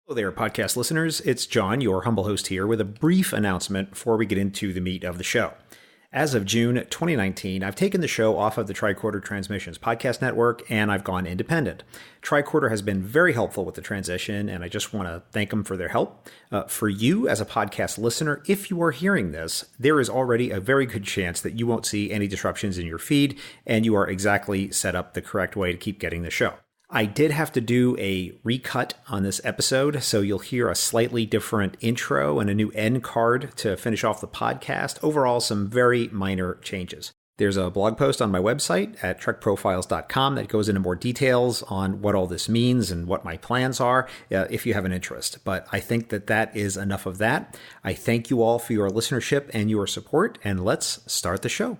Hello there, podcast listeners. It's John, your humble host here, with a brief announcement before we get into the meat of the show. As of June 2019, I've taken the show off of the Tricorder Transmissions podcast network, and I've gone independent. Tricorder has been very helpful with the transition, and I just want to thank them for their help. For you, as a podcast listener, if you are hearing this, there is already a very good chance that you won't see any disruptions in your feed, and you are exactly set up the correct way to keep getting the show. I did have to do a recut on this episode, so you'll hear a slightly different intro and a new end card to finish off the podcast. Overall, some very minor changes. There's a blog post on my website at TrekProfiles.com that goes into more details on what all this means and what my plans are, if you have an interest. But I think that is enough of that. I thank you all for your listenership and your support, and let's start the show.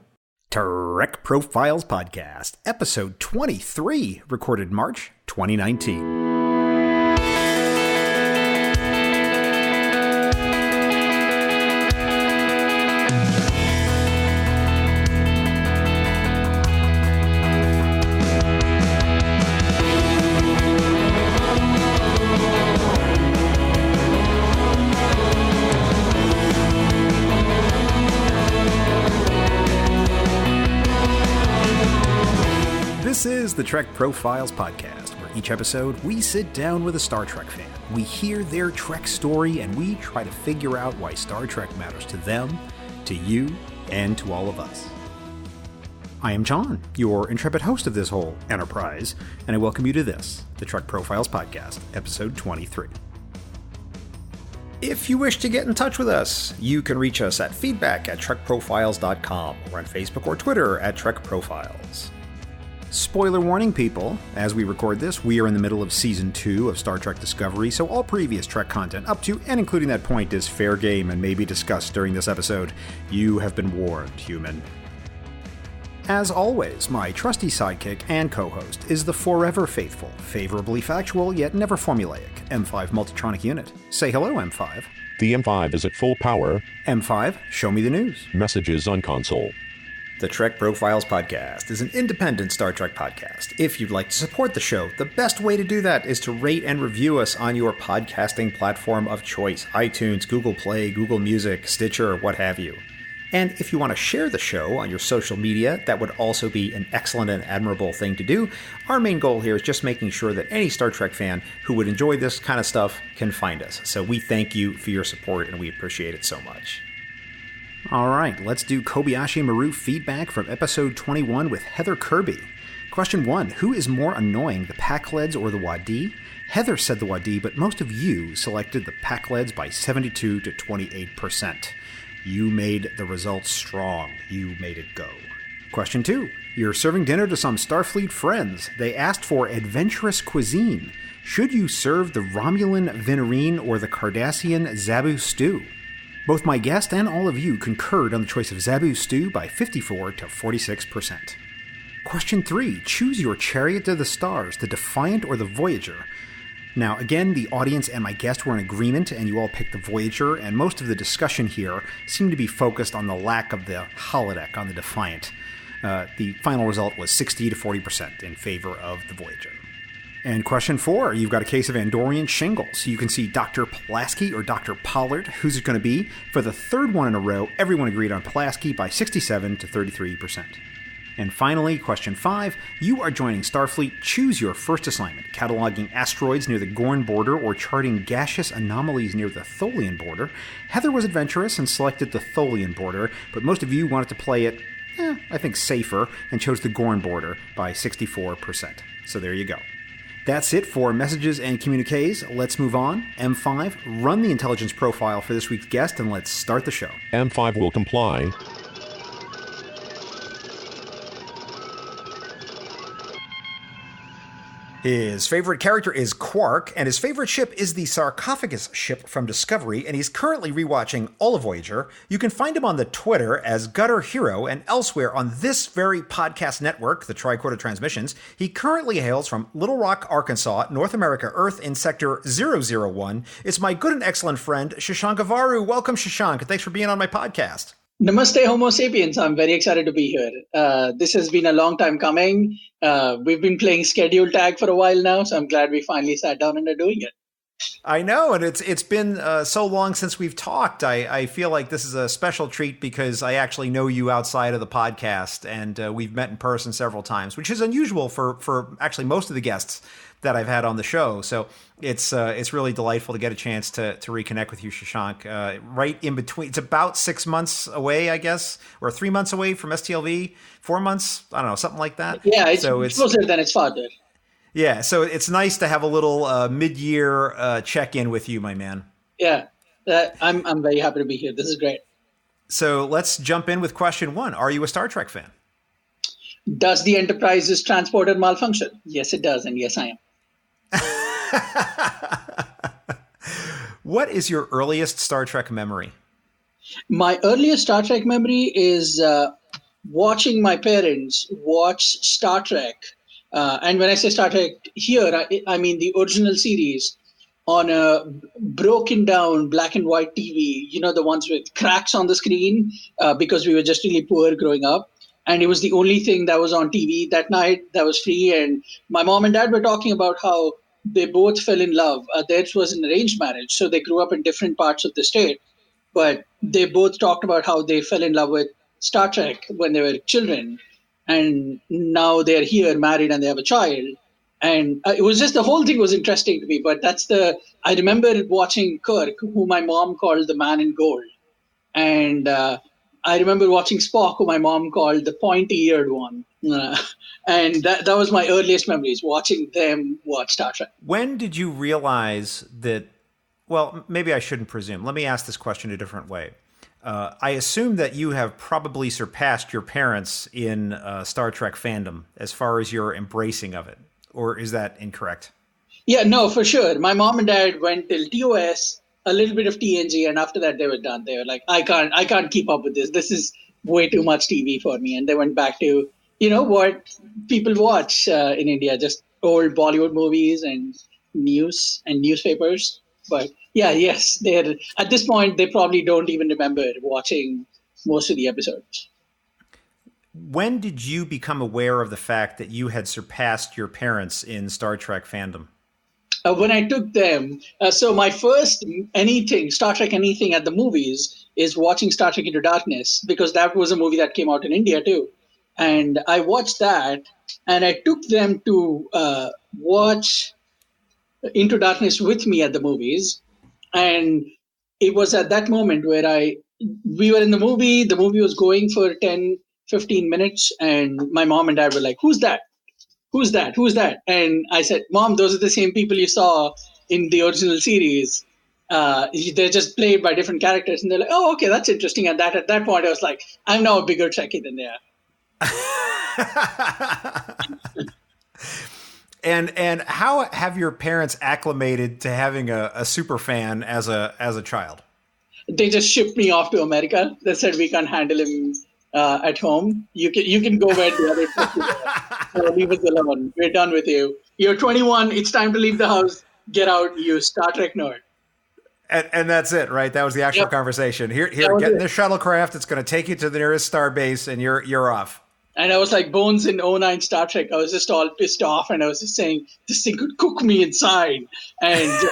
Trek Profiles Podcast, Episode 23, recorded March 2019. This is the Trek Profiles Podcast, where each episode we sit down with a Star Trek fan. We hear their Trek story, and we try to figure out why Star Trek matters to them, to you, and to all of us. I am John, your intrepid host of this whole enterprise, and I welcome you to this, the Trek Profiles Podcast, Episode 23. If you wish to get in touch with us, you can reach us at feedback@trekprofiles.com or on Facebook or Twitter at TrekProfiles. Spoiler warning, people. As we record this, we are in the middle of Season 2 of Star Trek Discovery, so all previous Trek content up to and including that point is fair game and may be discussed during this episode. You have been warned, human. As always, my trusty sidekick and co-host is the forever faithful, favorably factual, yet never formulaic M5 Multitronic unit. Say hello, M5. The M5 is at full power. M5, show me the news. Messages on console. The Trek Profiles Podcast is an independent Star Trek podcast. If you'd like to support the show, the best way to do that is to rate and review us on your podcasting platform of choice, iTunes, Google Play, Google Music, Stitcher, what have you. And if you want to share the show on your social media, that would also be an excellent and admirable thing to do. Our main goal here is just making sure that any Star Trek fan who would enjoy this kind of stuff can find us. So we thank you for your support, and we appreciate it so much. All right, let's do Kobayashi Maru feedback from episode 21 with Heather Kirby. Question 1, who is more annoying, the Pakleds or the Wadi? Heather said the Wadi, but most of you selected the Pakleds by 72 to 28%. You made the results strong. You made it go. Question 2, you're serving dinner to some Starfleet friends. They asked for adventurous cuisine. Should you serve the Romulan Venerine or the Cardassian Zabu stew? Both my guest and all of you concurred on the choice of Zabu stew by 54 to 46%. Question 3. Choose your chariot to the stars, the Defiant or the Voyager. Now, again, the audience and my guest were in agreement, and you all picked the Voyager, and most of the discussion here seemed to be focused on the lack of the holodeck on the Defiant. The final result was 60 to 40% in favor of the Voyager. And question 4, you've got a case of Andorian shingles. You can see Dr. Pulaski or Dr. Pollard. Who's it going to be? For the third one in a row, everyone agreed on Pulaski by 67 to 33%. And finally, question 5, you are joining Starfleet. Choose your first assignment, cataloging asteroids near the Gorn border or charting gaseous anomalies near the Tholian border. Heather was adventurous and selected the Tholian border, but most of you wanted to play it, I think, safer, and chose the Gorn border by 64%. So there you go. That's it for messages and communiques. Let's move on. M5, run the intelligence profile for this week's guest, and let's start the show. M5 will comply. His favorite character is Quark, and his favorite ship is the Sarcophagus ship from Discovery, and he's currently rewatching all of Voyager. You can find him on the Twitter as Gutter Hero and elsewhere on this very podcast network, the Tricorder Transmissions. He currently hails from Little Rock, Arkansas, North America, Earth in Sector 001. It's my good and excellent friend, Shashank Avvaru. Welcome, Shashank, and thanks for being on my podcast. Namaste, Homo sapiens. I'm very excited to be here. This has been a long time coming. We've been playing schedule tag for a while now, so I'm glad we finally sat down and are doing it. I know, and it's been so long since we've talked. I feel like this is a special treat because I actually know you outside of the podcast, and we've met in person several times, which is unusual for actually most of the guests that I've had on the show. So it's really delightful to get a chance to reconnect with you, Shashank. Right in between, it's about 6 months away, I guess, or 3 months away from STLV. 4 months, I don't know, something like that. Yeah, it's closer than its farther. Yeah, so it's nice to have a little mid-year check-in with you, my man. Yeah, I'm very happy to be here. This is great. So let's jump in with question one. Are you a Star Trek fan? Does the Enterprise's transporter malfunction? Yes, it does, and yes, I am. What is your earliest Star Trek memory? My earliest Star Trek memory is watching my parents watch Star Trek. And when I say Star Trek here, I mean the original series on a broken down black and white TV, the ones with cracks on the screen, because we were just really poor growing up. And it was the only thing that was on TV that night that was free. And my mom and dad were talking about how they both fell in love. Theirs was an arranged marriage, so they grew up in different parts of the state. But they both talked about how they fell in love with Star Trek when they were children. And now they're here, married, and they have a child. And it was just, the whole thing was interesting to me. But I remember watching Kirk, who my mom called the man in gold. And I remember watching Spock, who my mom called the pointy-eared one. And that was my earliest memories, watching them watch Star Trek. When did you realize that, well, maybe I shouldn't presume. Let me ask this question a different way. I assume that you have probably surpassed your parents in Star Trek fandom as far as your embracing of it. Or is that incorrect? Yeah, no, for sure. My mom and dad went till TOS, a little bit of TNG, and after that they were done. They were like, I can't keep up with this. This is way too much TV for me. And they went back to, what people watch in India, just old Bollywood movies and news and newspapers. But yeah, yes, they're at this point, they probably don't even remember watching most of the episodes. When did you become aware of the fact that you had surpassed your parents in Star Trek fandom? When I took them, so my first Star Trek anything at the movies is watching Star Trek Into Darkness, because that was a movie that came out in India too. And I watched that, and I took them to watch Into Darkness with me at the movies. And it was at that moment where we were in the movie was going for 10, 15 minutes, and my mom and dad were like, who's that? Who's that? Who's that? And I said, Mom, those are the same people you saw in the original series. They're just played by different characters. And they're like, oh, okay, that's interesting. And at that point, I was like, I'm now a bigger Trekkie than they are. And how have your parents acclimated to having a super fan as a child? They just shipped me off to America. They said, we can't handle him at home. You can go where the other people are. So leave us alone. We're done with you. You're 21. It's time to leave the house. Get out, you Star Trek nerd. And that's it, right? That was the actual conversation. Here, get in the shuttlecraft. It's going to take you to the nearest star base, and you're off. And I was like Bones in '09 Star Trek. I was just all pissed off, and I was just saying, this thing could cook me inside, and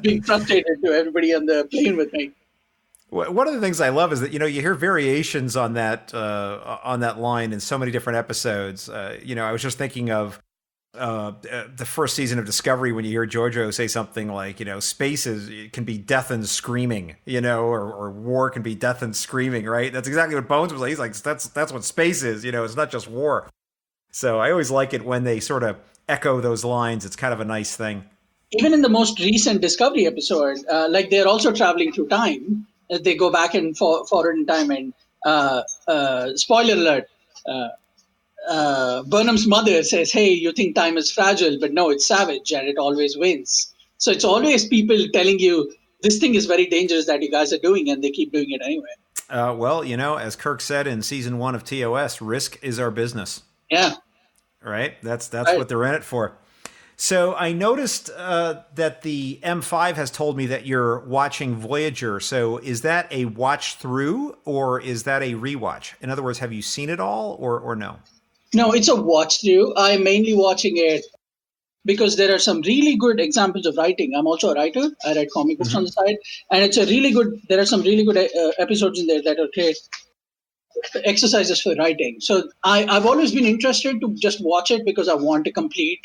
being frustrated to everybody on the plane with me. One of the things I love is that, you hear variations on that line in so many different episodes. I was just thinking of the first season of Discovery when you hear Jojo say something like, space can be death and screaming, or war can be death and screaming, right? That's exactly what Bones was like. He's like, that's what space is, it's not just war. So I always like it when they sort of echo those lines. It's kind of a nice thing. Even in the most recent Discovery episode, they're also traveling through time. They go back and forward in time, and spoiler alert, Burnham's mother says, hey, you think time is fragile, but no, it's savage and it always wins. So it's always people telling you, this thing is very dangerous that you guys are doing, and they keep doing it anyway. Well, as Kirk said in season 1 of TOS, risk is our business. Yeah. Right? That's right. What they're in it for. So I noticed that the M5 has told me that you're watching Voyager. So is that a watch through or is that a rewatch? In other words, have you seen it all or no? No, it's a watch through. I'm mainly watching it because there are some really good examples of writing. I'm also a writer. I write comic books on the side, and there are some really good episodes in there that are great exercises for writing. So I've always been interested to just watch it because I want to complete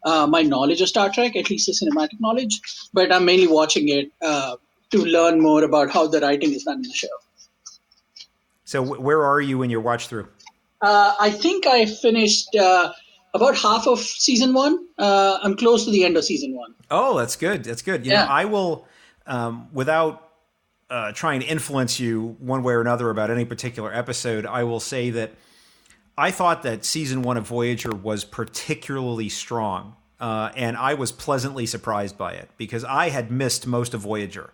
my knowledge of Star Trek, at least the cinematic knowledge. But I'm mainly watching it to learn more about how the writing is done in the show. So where are you in your watch through? I think I finished about half of season 1. I'm close to the end of season 1. Oh, that's good. That's good. You know, I will, without trying to influence you one way or another about any particular episode, I will say that I thought that season 1 of Voyager was particularly strong, and I was pleasantly surprised by it because I had missed most of Voyager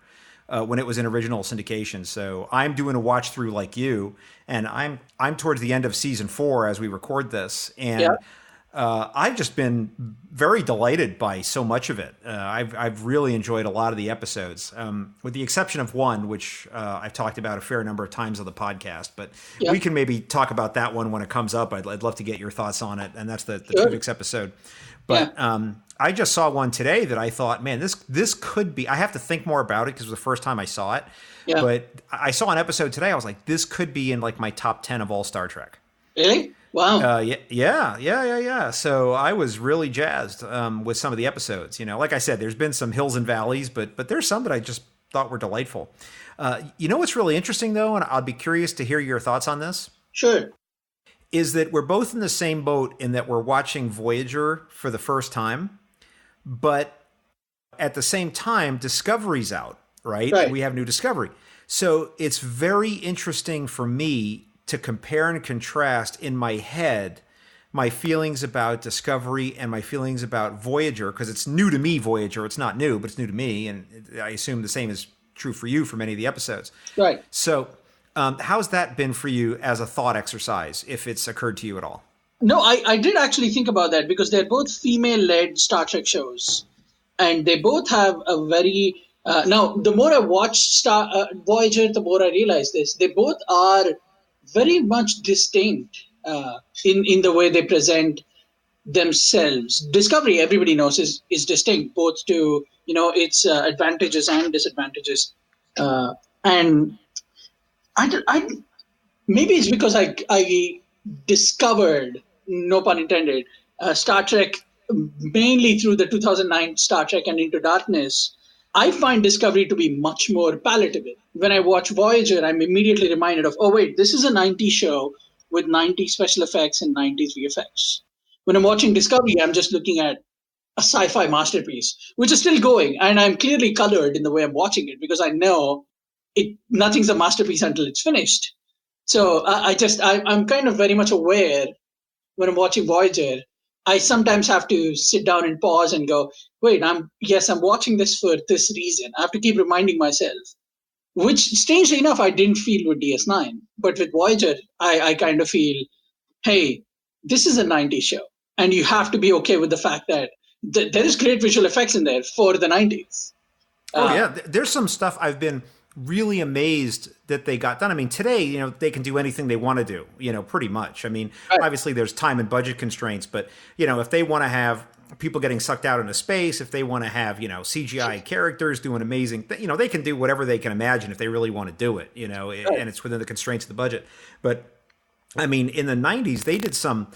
when it was in original syndication. So I'm doing a watch through like you, and I'm towards the end of season 4 as we record this, and I've just been very delighted by so much of it. I've really enjoyed a lot of the episodes, with the exception of one, which I've talked about a fair number of times on the podcast. But we can maybe talk about that one when it comes up. I'd love to get your thoughts on it, and that's the Tuvix episode. But I just saw one today that I thought, man, this could be. I have to think more about it because it was the first time I saw it. Yeah. But I saw an episode today. I was like, this could be in like my top 10 of all Star Trek. Really? Wow. Yeah. So I was really jazzed with some of the episodes. You know, like I said, there's been some hills and valleys, but there's some that I just thought were delightful. You know what's really interesting, though, and I'd be curious to hear your thoughts on this? Sure. Is that we're both in the same boat in that we're watching Voyager for the first time, but at the same time, Discovery's out, right? We have new Discovery. So it's very interesting for me to compare and contrast in my head my feelings about Discovery and my feelings about Voyager, because it's new to me, Voyager. It's not new, but it's new to me, and I assume the same is true for you for many of the episodes. Right. So how's that been for you as a thought exercise, if it's occurred to you at all? No, I did actually think about that because they're both female-led Star Trek shows, and they both have a very... now, the more I watch Voyager, the more I realize this. They both are very much distinct in the way they present themselves. Discovery, everybody knows, is distinct, both to its advantages and disadvantages. And I maybe it's because I discovered, no pun intended, Star Trek mainly through the 2009 Star Trek and Into Darkness. I find Discovery to be much more palatable. When I watch Voyager, I'm immediately reminded of, oh, wait, this is a 90s show with 90s special effects and 90s VFX. When I'm watching Discovery, I'm just looking at a sci-fi masterpiece, which is still going. And I'm clearly colored in the way I'm watching it because I know nothing's a masterpiece until it's finished. So I'm kind of very much aware when I'm watching Voyager. I sometimes have to sit down and pause and go, wait, I'm watching this for this reason. I have to keep reminding myself, which strangely enough, I didn't feel with DS9. But with Voyager, I kind of feel, hey, this is a 90s show. And you have to be okay with the fact that there is great visual effects in there for the 90s. There's some stuff I've been really amazed that they got done. I mean, today, they can do anything they want to do, pretty much. I mean, obviously there's time and budget constraints, but, if they want to have people getting sucked out into space, if they want to have, CGI characters doing amazing, they can do whatever they can imagine if they really want to do it, and it's within the constraints of the budget. But I mean, in the 90s, they did some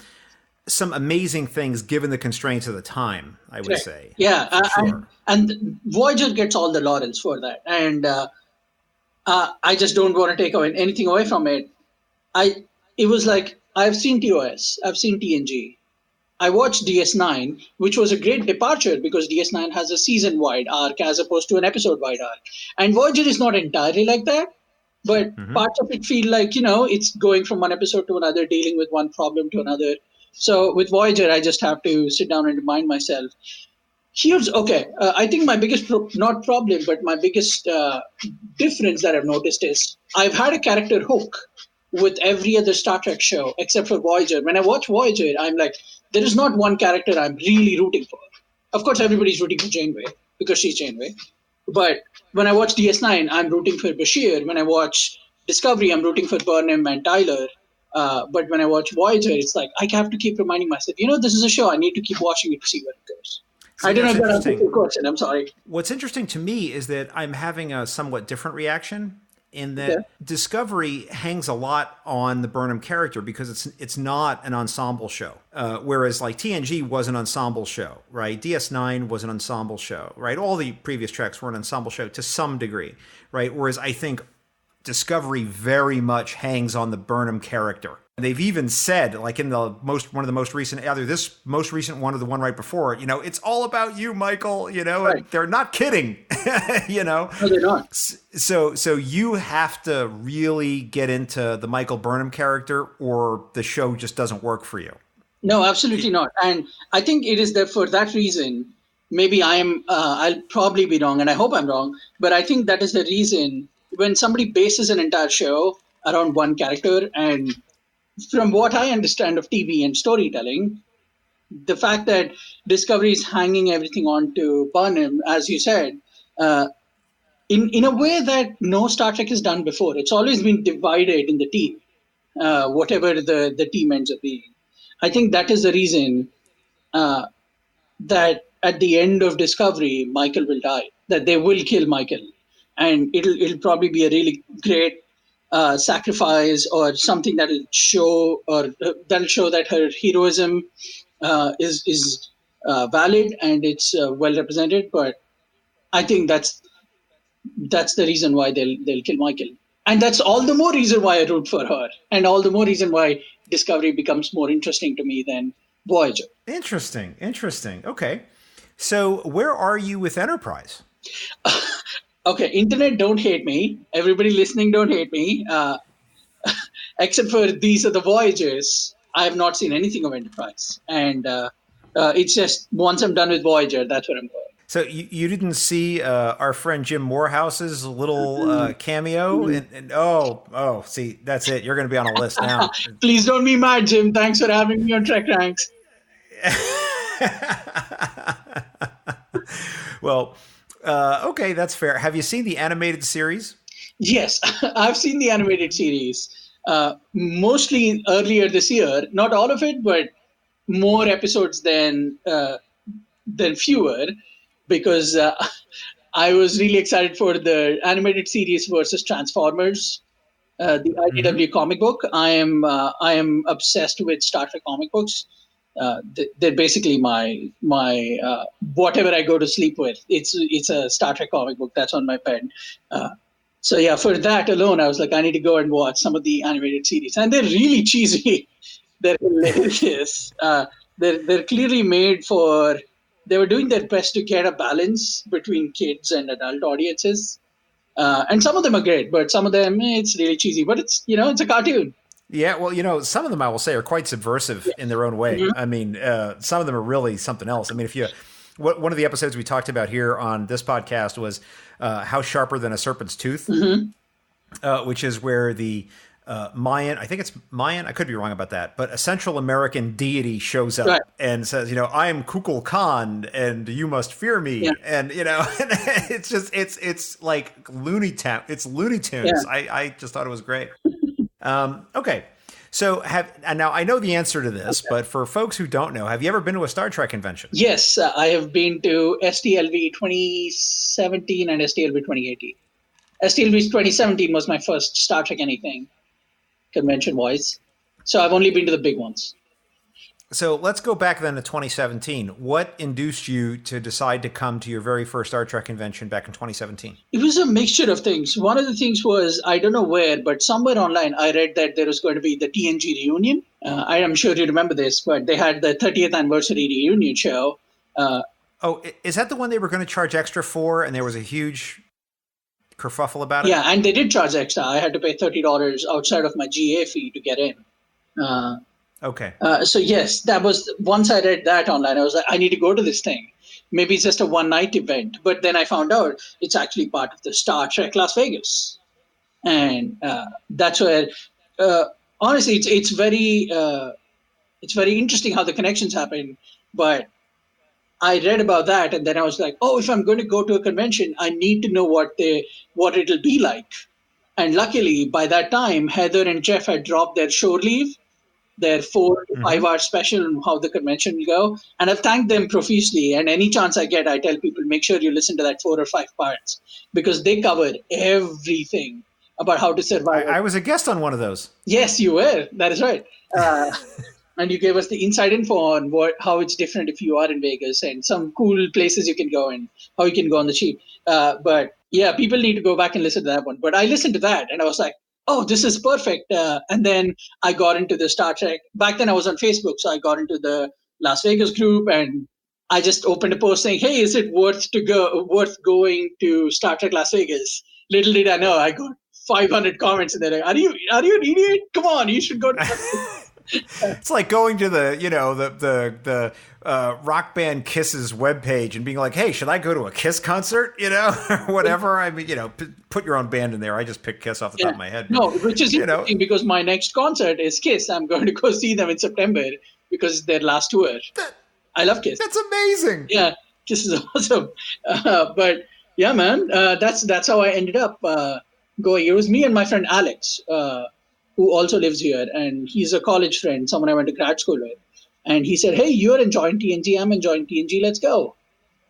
amazing things given the constraints of the time, I would say. Yeah. And Voyager gets all the laurels for that. And, I just don't want to take anything away from it. It was like, I've seen TOS, I've seen TNG. I watched DS9, which was a great departure because DS9 has a season-wide arc as opposed to an episode-wide arc. And Voyager is not entirely like that, but parts of it feel like, it's going from one episode to another, dealing with one problem to another. So with Voyager, I just have to sit down and remind myself, I think my biggest, not problem, but my biggest difference that I've noticed is I've had a character hook with every other Star Trek show except for Voyager. When I watch Voyager, I'm like, there is not one character I'm really rooting for. Of course, everybody's rooting for Janeway because she's Janeway. But when I watch DS9, I'm rooting for Bashir. When I watch Discovery, I'm rooting for Burnham and Tyler. But when I watch Voyager, it's like I have to keep reminding myself, this is a show. I need to keep watching it to see where it goes. See, I don't know that's if that answers interesting. your question. I'm sorry. What's interesting to me is that I'm having a somewhat different reaction in that Okay. Discovery hangs a lot on the Burnham character because it's not an ensemble show. Whereas like TNG was an ensemble show, right? DS9 was an ensemble show, right? All the previous Treks were an ensemble show to some degree, right? Whereas I think Discovery very much hangs on the Burnham character. They've even said, like in one of the most recent, either this most recent one or the one right before, it's all about you, Michael. Right. And they're not kidding. No, they're not. So you have to really get into the Michael Burnham character, or the show just doesn't work for you. No, absolutely not. And I think it is that for that reason. Maybe I'll probably be wrong, and I hope I'm wrong. But I think that is the reason when somebody bases an entire show around one character, and from what I understand of TV and storytelling, the fact that Discovery is hanging everything on to Burnham, as you said, in a way that no Star Trek has done before. It's always been divided in the team, whatever the team ends up being. I think that is the reason that at the end of Discovery, Michael will die, that they will kill Michael. And it'll probably be a really great sacrifice, or something that'll show that her heroism is valid and it's well represented. But I think that's the reason why they'll kill Michael, and that's all the more reason why I root for her, and all the more reason why Discovery becomes more interesting to me than Voyager. Interesting. Okay, so where are you with Enterprise? Okay, internet, don't hate me. Everybody listening, don't hate me. Except for these are the Voyagers. I have not seen anything of Enterprise, and it's just once I'm done with Voyager, that's where I'm going. So you didn't see our friend Jim Morehouse's little cameo? And see, that's it. You're going to be on a list now. Please don't be mad, Jim. Thanks for having me on Trek Ranks. Well, okay, that's fair. Have you seen the animated series? Yes, I've seen the animated series, mostly earlier this year. Not all of it, but more episodes than fewer, because I was really excited for the animated series versus Transformers, the IDW comic book. I am obsessed with Star Trek comic books. They're basically my whatever I go to sleep with. It's a Star Trek comic book that's on my bed. So yeah, for that alone, I was like, I need to go and watch some of the animated series, and they're really cheesy. They're hilarious. They're clearly made for. They were doing their best to get a balance between kids and adult audiences, and some of them are great, but some of them it's really cheesy. But it's it's a cartoon. Yeah, well, some of them I will say are quite subversive in their own way. Mm-hmm. I mean, some of them are really something else. I mean, one of the episodes we talked about here on this podcast was How Sharper Than a Serpent's Tooth, which is where the Mayan, I think it's Mayan, I could be wrong about that, but a Central American deity shows up and says, I am Kukul Khan and you must fear me. Yeah. And, it's just, it's like Looney Tunes. It's Looney Tunes. Yeah. I just thought it was great. Okay. So now I know the answer to this, but for folks who don't know, have you ever been to a Star Trek convention? Yes, I have been to STLV 2017 and STLV 2018. STLV 2017 was my first Star Trek anything convention-wise. So I've only been to the big ones. So let's go back then to 2017. What induced you to decide to come to your very first Star Trek convention back in 2017? It was a mixture of things. One of the things was, I don't know where, but somewhere online I read that there was going to be the TNG reunion. I am sure you remember this, but they had the 30th anniversary reunion show. Is that the one they were going to charge extra for, and there was a huge kerfuffle about it? Yeah, and they did charge extra. I had to pay $30 outside of my GA fee to get in. Okay. So yes, that was, once I read that online, I was like, I need to go to this thing. Maybe it's just a one-night event. But then I found out it's actually part of the Star Trek Las Vegas. And that's where, honestly, it's very interesting how the connections happen. But I read about that, and then I was like, if I'm going to go to a convention, I need to know what it'll be like. And luckily, by that time, Heather and Jeff had dropped their shore leave, their 4 to 5 hour special on how the convention will go. And I've thanked them profusely. And any chance I get, I tell people, make sure you listen to that 4 or 5 parts because they cover everything about how to survive. I was a guest on one of those. Yes, you were. That is right. And you gave us the inside info on how it's different if you are in Vegas and some cool places you can go and how you can go on the cheap. But yeah, people need to go back and listen to that one. But I listened to that and I was like, oh, this is perfect. And then I got into the Star Trek. Back then I was on Facebook, so I got into the Las Vegas group and I just opened a post saying, hey, is it worth going to Star Trek Las Vegas? Little did I know, I got 500 comments in there. Like, are you an idiot? Come on, you should go to It's like going to the rock band Kiss's webpage and being like, hey, should I go to a Kiss concert? Or whatever. I mean, put your own band in there. I just picked Kiss off the top of my head. No, which is interesting because my next concert is Kiss. I'm going to go see them in September because it's their last tour. I love Kiss. That's amazing. Yeah, Kiss is awesome. But yeah, man, that's how I ended up going. It was me and my friend Alex, who also lives here, and he's a college friend, someone I went to grad school with. And he said, hey, you're enjoying TNG, I'm enjoying TNG, let's go.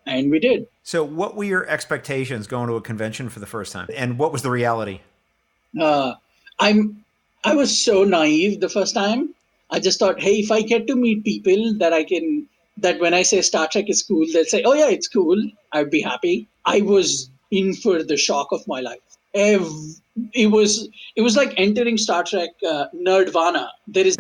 And we did. So what were your expectations going to a convention for the first time? And what was the reality? I was so naive the first time. I just thought, hey, if I get to meet people that when I say Star Trek is cool, they'll say, oh yeah, it's cool, I'd be happy. I was in for the shock of my life. It was like entering Star Trek nerdvana. There is,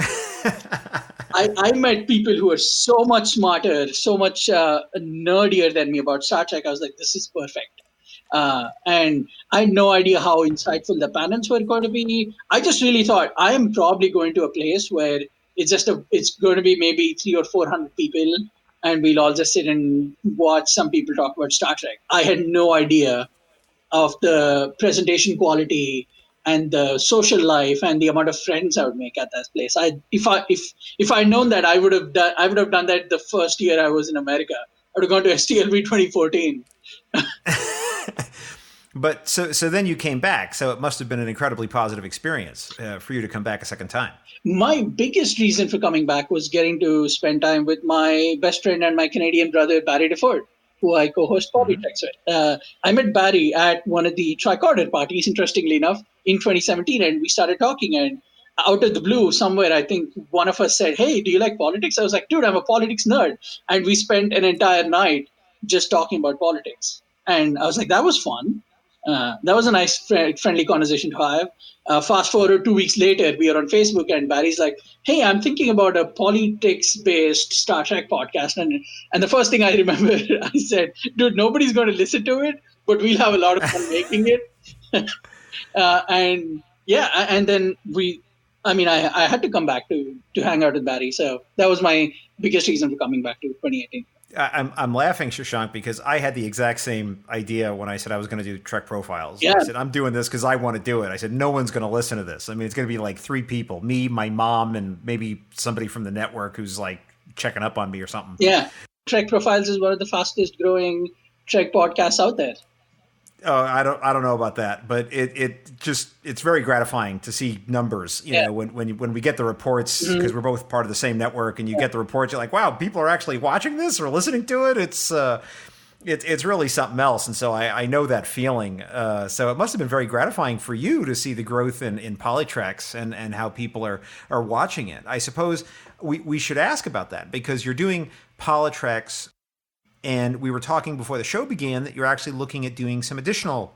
I met people who are so much smarter, so much nerdier than me about Star Trek. I was like, this is perfect. And I had no idea how insightful the panels were going to be. I just really thought I am probably going to a place where it's going to be maybe 300 or 400 people, and we'll all just sit and watch some people talk about Star Trek. I had no idea of the presentation quality and the social life and the amount of friends I would make at that place. If I'd known that, I would have done that the first year I was in America. I would have gone to STLV 2014. But so then you came back. So it must have been an incredibly positive experience for you to come back a second time. My biggest reason for coming back was getting to spend time with my best friend and my Canadian brother, Barry DeFord, who I co-host Polytreks with. I met Barry at one of the tricorder parties, interestingly enough, in 2017, and we started talking. And out of the blue, somewhere, I think one of us said, hey, do you like politics? I was like, dude, I'm a politics nerd. And we spent an entire night just talking about politics. And I was like, that was fun. That was a nice, friendly conversation to have. Fast forward 2 weeks later, we are on Facebook, and Barry's like, hey, I'm thinking about a politics-based Star Trek podcast. And the first thing I remember, I said, dude, nobody's going to listen to it, but we'll have a lot of fun making it. And then I had to come back to hang out with Barry. So that was my biggest reason for coming back to 2018. I'm laughing, Shashank, because I had the exact same idea when I said I was going to do Trek Profiles. Yeah. I said, I'm doing this because I want to do it. I said, no one's going to listen to this. I mean, it's going to be like 3 people, me, my mom, and maybe somebody from the network who's like checking up on me or something. Yeah. Trek Profiles is one of the fastest growing Trek podcasts out there. Oh, I don't know about that, but it's very gratifying to see numbers. You know, when we get the reports, because we're both part of the same network, and you get the reports, you're like, wow, people are actually watching this or listening to it. It's really something else, and so I know that feeling. So it must have been very gratifying for you to see the growth in Polytreks and how people are watching it. I suppose we should ask about that because you're doing Polytreks. And we were talking before the show began that you're actually looking at doing some additional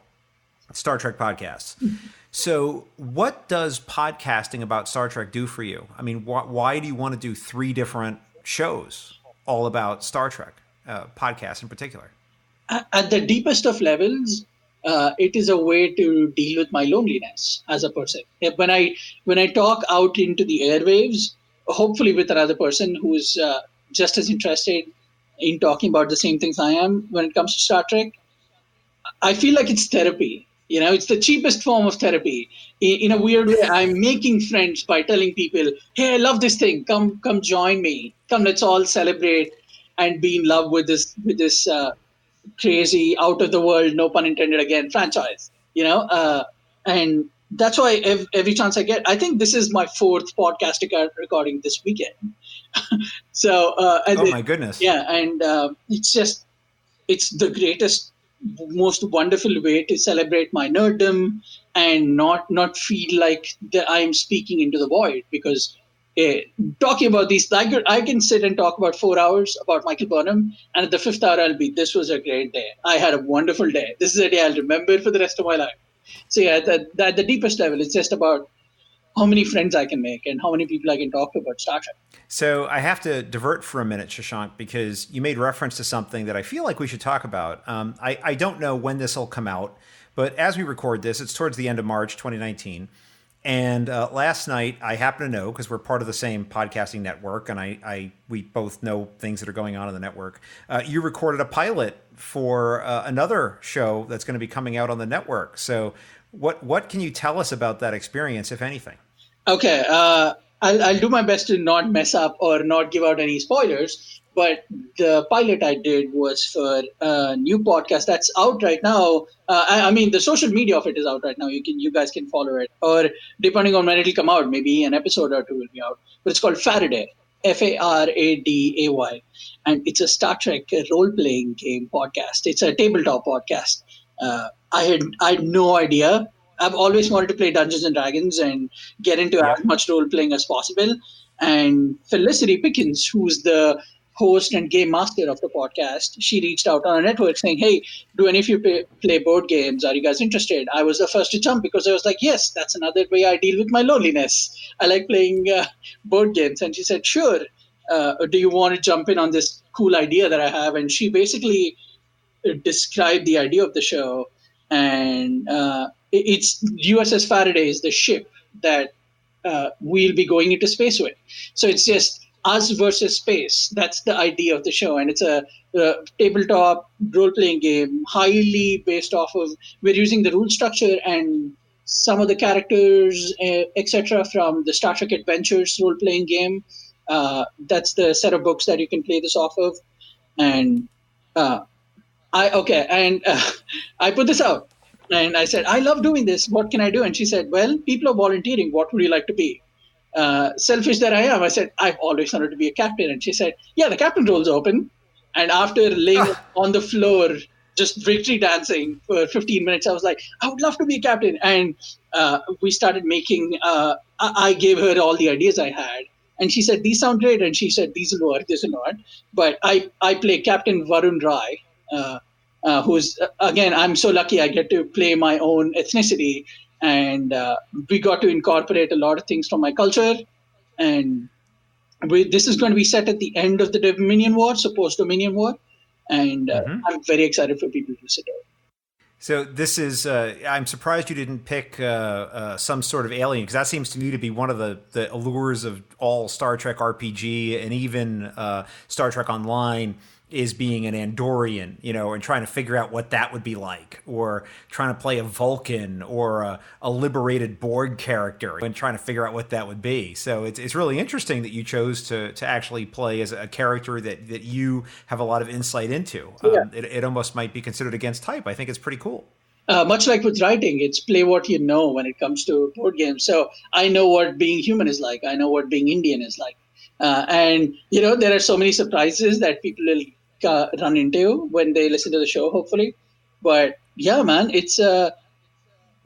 Star Trek podcasts. So what does podcasting about Star Trek do for you? I mean, why do you want to do 3 different shows all about Star Trek, podcasts in particular? At the deepest of levels, it is a way to deal with my loneliness as a person. When I talk out into the airwaves, hopefully with another person who is just as interested in talking about the same things I am when it comes to Star Trek, I feel like it's therapy. You know, it's the cheapest form of therapy. In a weird way, I'm making friends by telling people, hey, I love this thing. Come join me. Come, let's all celebrate and be in love with this crazy, out of the world, no pun intended again, franchise. You know, and that's why every chance I get, I think this is my fourth podcast recording this weekend. So, oh my goodness. yeah. And it's the greatest, most wonderful way to celebrate my nerddom and not feel like that I'm speaking into the void, because uh, talking about these, I can sit and talk about 4 hours about Michael Burnham, and at the fifth hour this was a great day. I had a wonderful day. This is a day I'll remember for the rest of my life. So yeah, at the deepest level, it's just about how many friends I can make and how many people I can talk to about Star Trek. So I have to divert for a minute, Shashank, because you made reference to something that I feel like we should talk about. I don't know when this will come out, but as we record this, it's towards the end of March 2019. And last night, I happen to know, because we're part of the same podcasting network, and we both know things that are going on in the network. You recorded a pilot for another show that's going to be coming out on the network. So what can you tell us about that experience, if anything? Okay, I'll do my best to not mess up or not give out any spoilers. But the pilot I did was for a new podcast that's out right now. I mean, the social media of it is out right now. You guys can follow it, or depending on when it'll come out, maybe an episode or two will be out. But it's called Faraday, Faraday, and it's a Star Trek role playing game podcast. It's a tabletop podcast. I had no idea. I've always wanted to play Dungeons and Dragons and get into as much role playing as possible. And Felicity Pickens, who's the host and game master of the podcast, she reached out on our network saying, "Hey, do any of you play board games? Are you guys interested?" I was the first to jump because I was like, "Yes, that's another way I deal with my loneliness. I like playing board games." And she said, "Sure. Do you want to jump in on this cool idea that I have?" And she basically described the idea of the show. And it's USS Faraday is the ship that we'll be going into space with. So it's just us versus space. That's the idea of the show. And it's a tabletop role-playing game, highly based off of, we're using the rule structure and some of the characters, etc., from the Star Trek Adventures role-playing game. That's the set of books that you can play this off of. And I put this out. And I said, "I love doing this. What can I do?" And she said, "Well, people are volunteering. What would you like to be?" Selfish that I am, I said, "I've always wanted to be a captain." And she said, "Yeah, the captain role's open." And after laying on the floor, just victory dancing for 15 minutes, I was like, "I would love to be a captain." And we started making, I gave her all the ideas I had. And she said, "These sound great." And she said, "These will work, this will work." But I play Captain Varun Rai, who's, again, I'm so lucky I get to play my own ethnicity, and we got to incorporate a lot of things from my culture. And this is going to be set at the end of the Dominion War, so post-Dominion War, and I'm very excited for people to listen to it. So this is, I'm surprised you didn't pick some sort of alien, because that seems to me to be one of the allures of all Star Trek RPG and even Star Trek Online, is being an Andorian, and trying to figure out what that would be like, or trying to play a Vulcan or a liberated Borg character and trying to figure out what that would be. So it's really interesting that you chose to actually play as a character that you have a lot of insight into. It almost might be considered against type. I think it's pretty cool. Much like with writing, it's play what you know when it comes to board games. So I know what being human is like. I know what being Indian is like. And there are so many surprises that people will run into when they listen to the show, hopefully. But yeah, man, it's there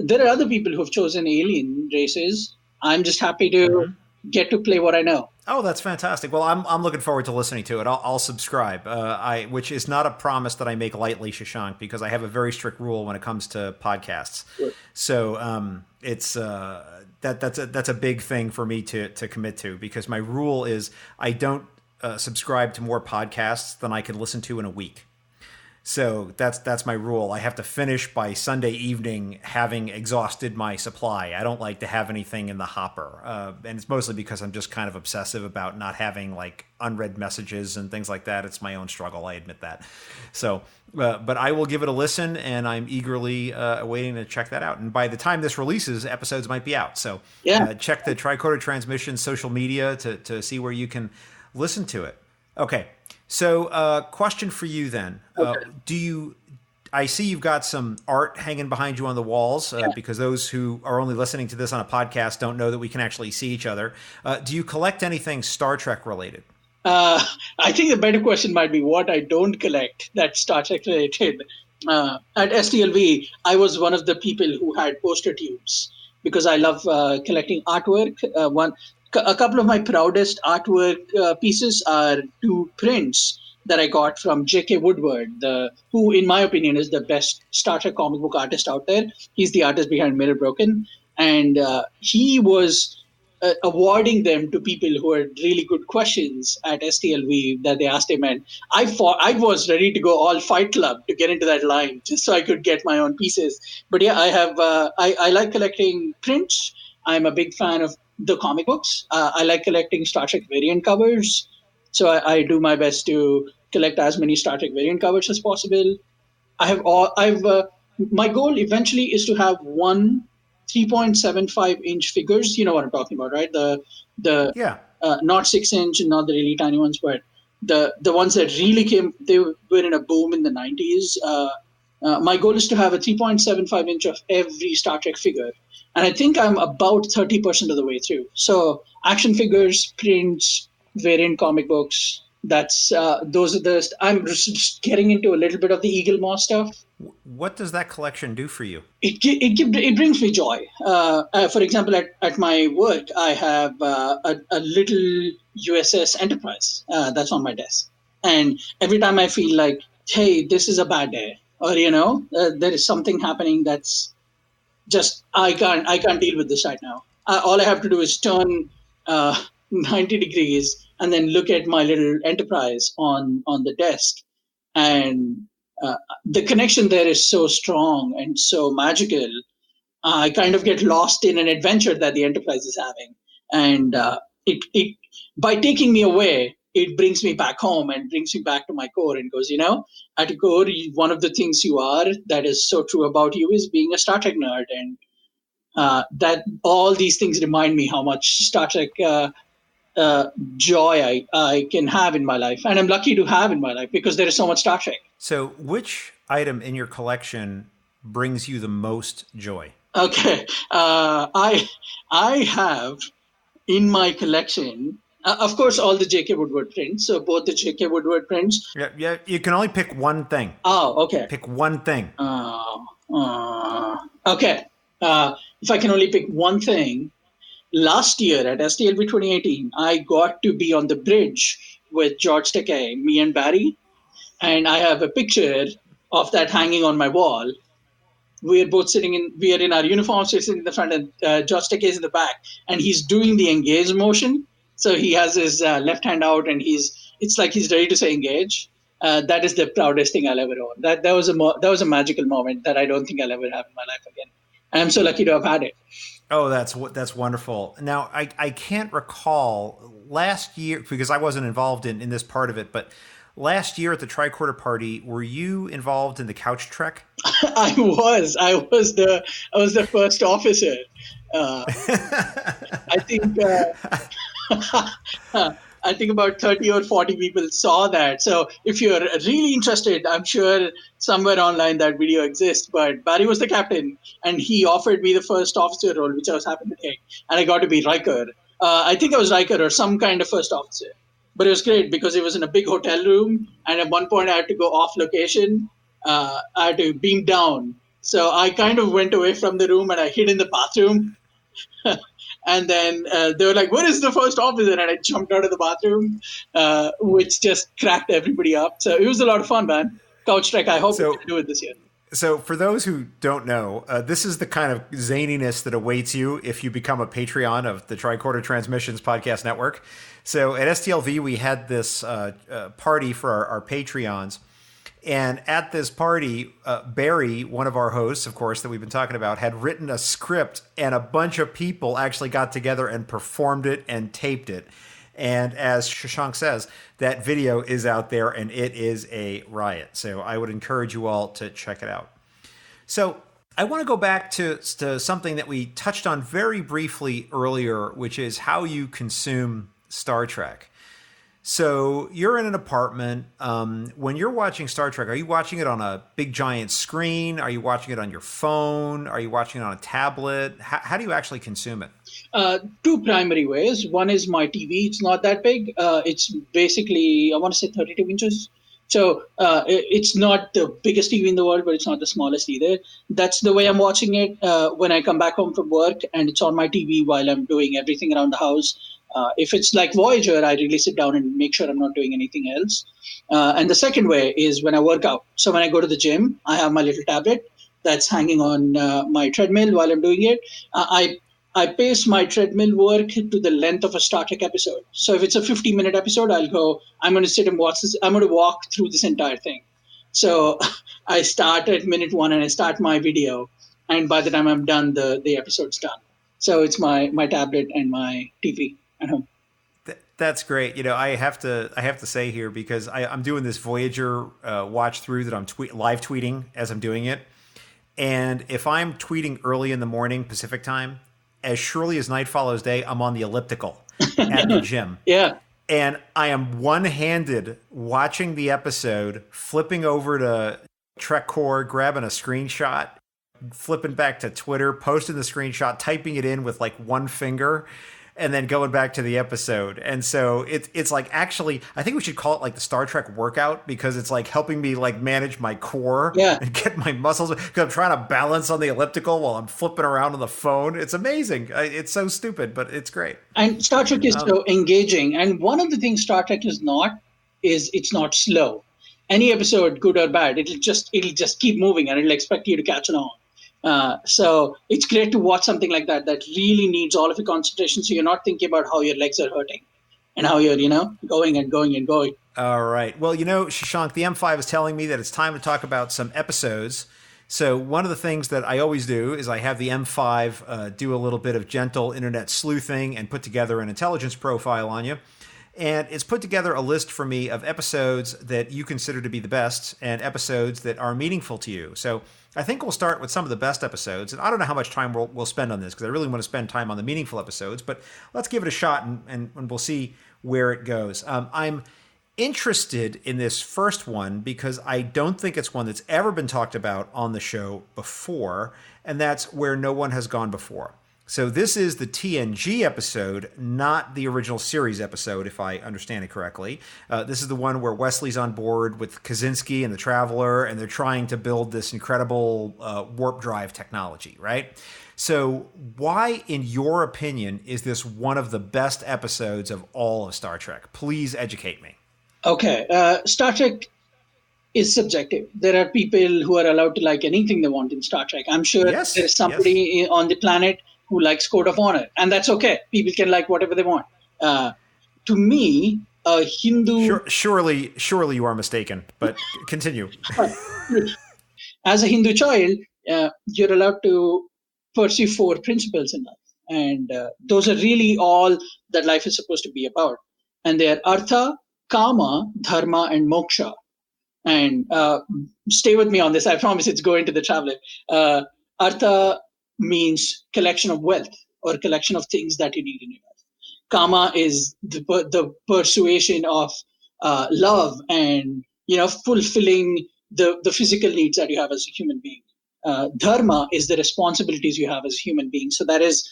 are other people who have chosen alien races. I'm just happy to get to play what I know. Oh, that's fantastic. Well, I'm looking forward to listening to it. I'll subscribe, which is not a promise that I make lightly, Shashank, because I have a very strict rule when it comes to podcasts. Sure. So it's that's a big thing for me to commit to, because my rule is I don't subscribe to more podcasts than I can listen to in a week. So that's my rule. I have to finish by Sunday evening having exhausted my supply. I don't like to have anything in the hopper. And it's mostly because I'm just kind of obsessive about not having like unread messages and things like that. It's my own struggle. I admit that. So, but I will give it a listen, and I'm eagerly waiting to check that out. And by the time this releases, episodes might be out. So check the Tricorder Transmission social media to see where you can listen to it. Okay. So question for you then. Okay. I see you've got some art hanging behind you on the walls because those who are only listening to this on a podcast don't know that we can actually see each other. Do you collect anything Star Trek related? I think the better question might be what I don't collect that's Star Trek related. At STLV, I was one of the people who had poster tubes because I love collecting artwork. A couple of my proudest artwork pieces are two prints that I got from J.K. Woodward, who, in my opinion, is the best Star Trek comic book artist out there. He's the artist behind Mirror Broken, and he was awarding them to people who had really good questions at STLV that they asked him. And I was ready to go all Fight Club to get into that line just so I could get my own pieces. But yeah, I have I like collecting prints. I'm a big fan of the comic books. I like collecting Star Trek variant covers. So I do my best to collect as many Star Trek variant covers as possible. My goal eventually is to have one 3.75-inch figures. You know what I'm talking about, right? Yeah. Not 6-inch and not the really tiny ones, but the ones that really they were in a boom in the 90s. My goal is to have a 3.75-inch of every Star Trek figure. And I think I'm about 30% of the way through. So action figures, prints, variant comic books, those are I'm just getting into a little bit of the Eagle Moss stuff. What does that collection do for you? It brings me joy. For example, at my work, I have a little USS Enterprise that's on my desk. And every time I feel like, hey, this is a bad day, or, there is something happening that's just, I can't deal with this right now. All I have to do is turn 90 degrees and then look at my little Enterprise on the desk. And the connection there is so strong and so magical. I kind of get lost in an adventure that the Enterprise is having. And it by taking me away, it brings me back home and brings me back to my core and goes, at core, one of the things you are that is so true about you is being a Star Trek nerd. And that all these things remind me how much Star Trek joy I can have in my life. And I'm lucky to have in my life because there is so much Star Trek. So which item in your collection brings you the most joy? Okay. I have in my collection, of course, all the J.K. Woodward prints. So both the J.K. Woodward prints. Yeah. You can only pick one thing. Oh, okay. Pick one thing. Okay. If I can only pick one thing, last year at STLV 2018, I got to be on the bridge with George Takei, me and Barry. And I have a picture of that hanging on my wall. We are in our uniforms, we're sitting in the front, and George Takei is in the back. And he's doing the engage motion. So he has his left hand out, and it's like he's ready to say engage. That is the proudest thing I'll ever own. That was a magical moment that I don't think I'll ever have in my life again. And I'm so lucky to have had it. Oh, that's wonderful. Now, I can't recall last year, because I wasn't involved in this part of it, but last year at the Tricorder Party, were you involved in the couch trek? I was the first officer. I think about 30 or 40 people saw that. So if you're really interested, I'm sure somewhere online that video exists. But Barry was the captain, and he offered me the first officer role, which I was happy to take. And I got to be Riker. I think I was Riker or some kind of first officer. But it was great because it was in a big hotel room. And at one point, I had to go off location. I had to beam down. So I kind of went away from the room and I hid in the bathroom. And then they were like, "Where is the first officer?" And I jumped out of the bathroom, which just cracked everybody up. So it was a lot of fun, man. Couch Trek, I hope we can do it this year. So for those who don't know, this is the kind of zaniness that awaits you if you become a Patreon of the Tricorder Transmissions Podcast Network. So at STLV, we had this party for our Patreons. And at this party, Barry, one of our hosts, of course, that we've been talking about, had written a script, and a bunch of people actually got together and performed it and taped it. And as Shashank says, that video is out there and it is a riot. So I would encourage you all to check it out. So I want to go back to something that we touched on very briefly earlier, which is how you consume Star Trek. So you're in an apartment. When you're watching Star Trek, are you watching it on a big giant screen? Are you watching it on your phone? Are you watching it on a tablet? How do you actually consume it? Two primary ways. One is my TV. It's not that big. It's basically, I want to say 32 inches. So it's not the biggest TV in the world, but it's not the smallest either. That's the way I'm watching it when I come back home from work, and it's on my TV while I'm doing everything around the house. If it's like Voyager, I really sit down and make sure I'm not doing anything else. And the second way is when I work out. So when I go to the gym, I have my little tablet that's hanging on my treadmill while I'm doing it. I pace my treadmill work to the length of a Star Trek episode. So if it's a 50-minute episode, I'll go, I'm going to sit and watch this. I'm going to walk through this entire thing. So I start at minute 1 and I start my video. And by the time I'm done, the episode's done. So it's my tablet and my TV at home. That's great. You know, I have to say here, because I'm doing this Voyager watch through that I'm live tweeting as I'm doing it. And if I'm tweeting early in the morning Pacific time, as surely as night follows day, I'm on the elliptical at the gym. Yeah. And I am one-handed watching the episode, flipping over to Trek Core, grabbing a screenshot, flipping back to Twitter, posting the screenshot, typing it in with like one finger, and then going back to the episode. And so it's like, actually, I think we should call it like the Star Trek workout, because it's like helping me like manage my core and get my muscles, because I'm trying to balance on the elliptical while I'm flipping around on the phone. It's amazing. It's so stupid, but it's great. And Star Trek is so engaging. And one of the things Star Trek is not, is it's not slow. Any episode, good or bad, it'll just keep moving and it'll expect you to catch on. So it's great to watch something like that really needs all of your concentration, so you're not thinking about how your legs are hurting and how you're, going and going and going. All right. Well, Shashank, the M5 is telling me that it's time to talk about some episodes. So one of the things that I always do is I have the M5 do a little bit of gentle internet sleuthing and put together an intelligence profile on you. And it's put together a list for me of episodes that you consider to be the best and episodes that are meaningful to you. So I think we'll start with some of the best episodes. And I don't know how much time we'll spend on this, because I really want to spend time on the meaningful episodes. But let's give it a shot, and we'll see where it goes. I'm interested in this first one because I don't think it's one that's ever been talked about on the show before. And that's Where No One Has Gone Before. So this is the TNG episode, not the original series episode, if I understand it correctly. This is the one where Wesley's on board with Kaczynski and the Traveler, and they're trying to build this incredible warp drive technology, right? So why, in your opinion, is this one of the best episodes of all of Star Trek? Please educate me. Okay. Star Trek is subjective. There are people who are allowed to like anything they want in Star Trek. I'm sure there's somebody on the planet who likes Code of Honor, and that's okay. People can like whatever they want. To me, a Hindu... Surely you are mistaken, but continue. As a Hindu child, you're allowed to pursue 4 principles in life. And those are really all that life is supposed to be about. And they are Artha, Kama, Dharma, and Moksha. And stay with me on this. I promise it's going to the traveler. Artha means collection of wealth or collection of things that you need in your life. Kama is the persuasion of love and fulfilling the physical needs that you have as a human being. Dharma is the responsibilities you have as a human being. So that is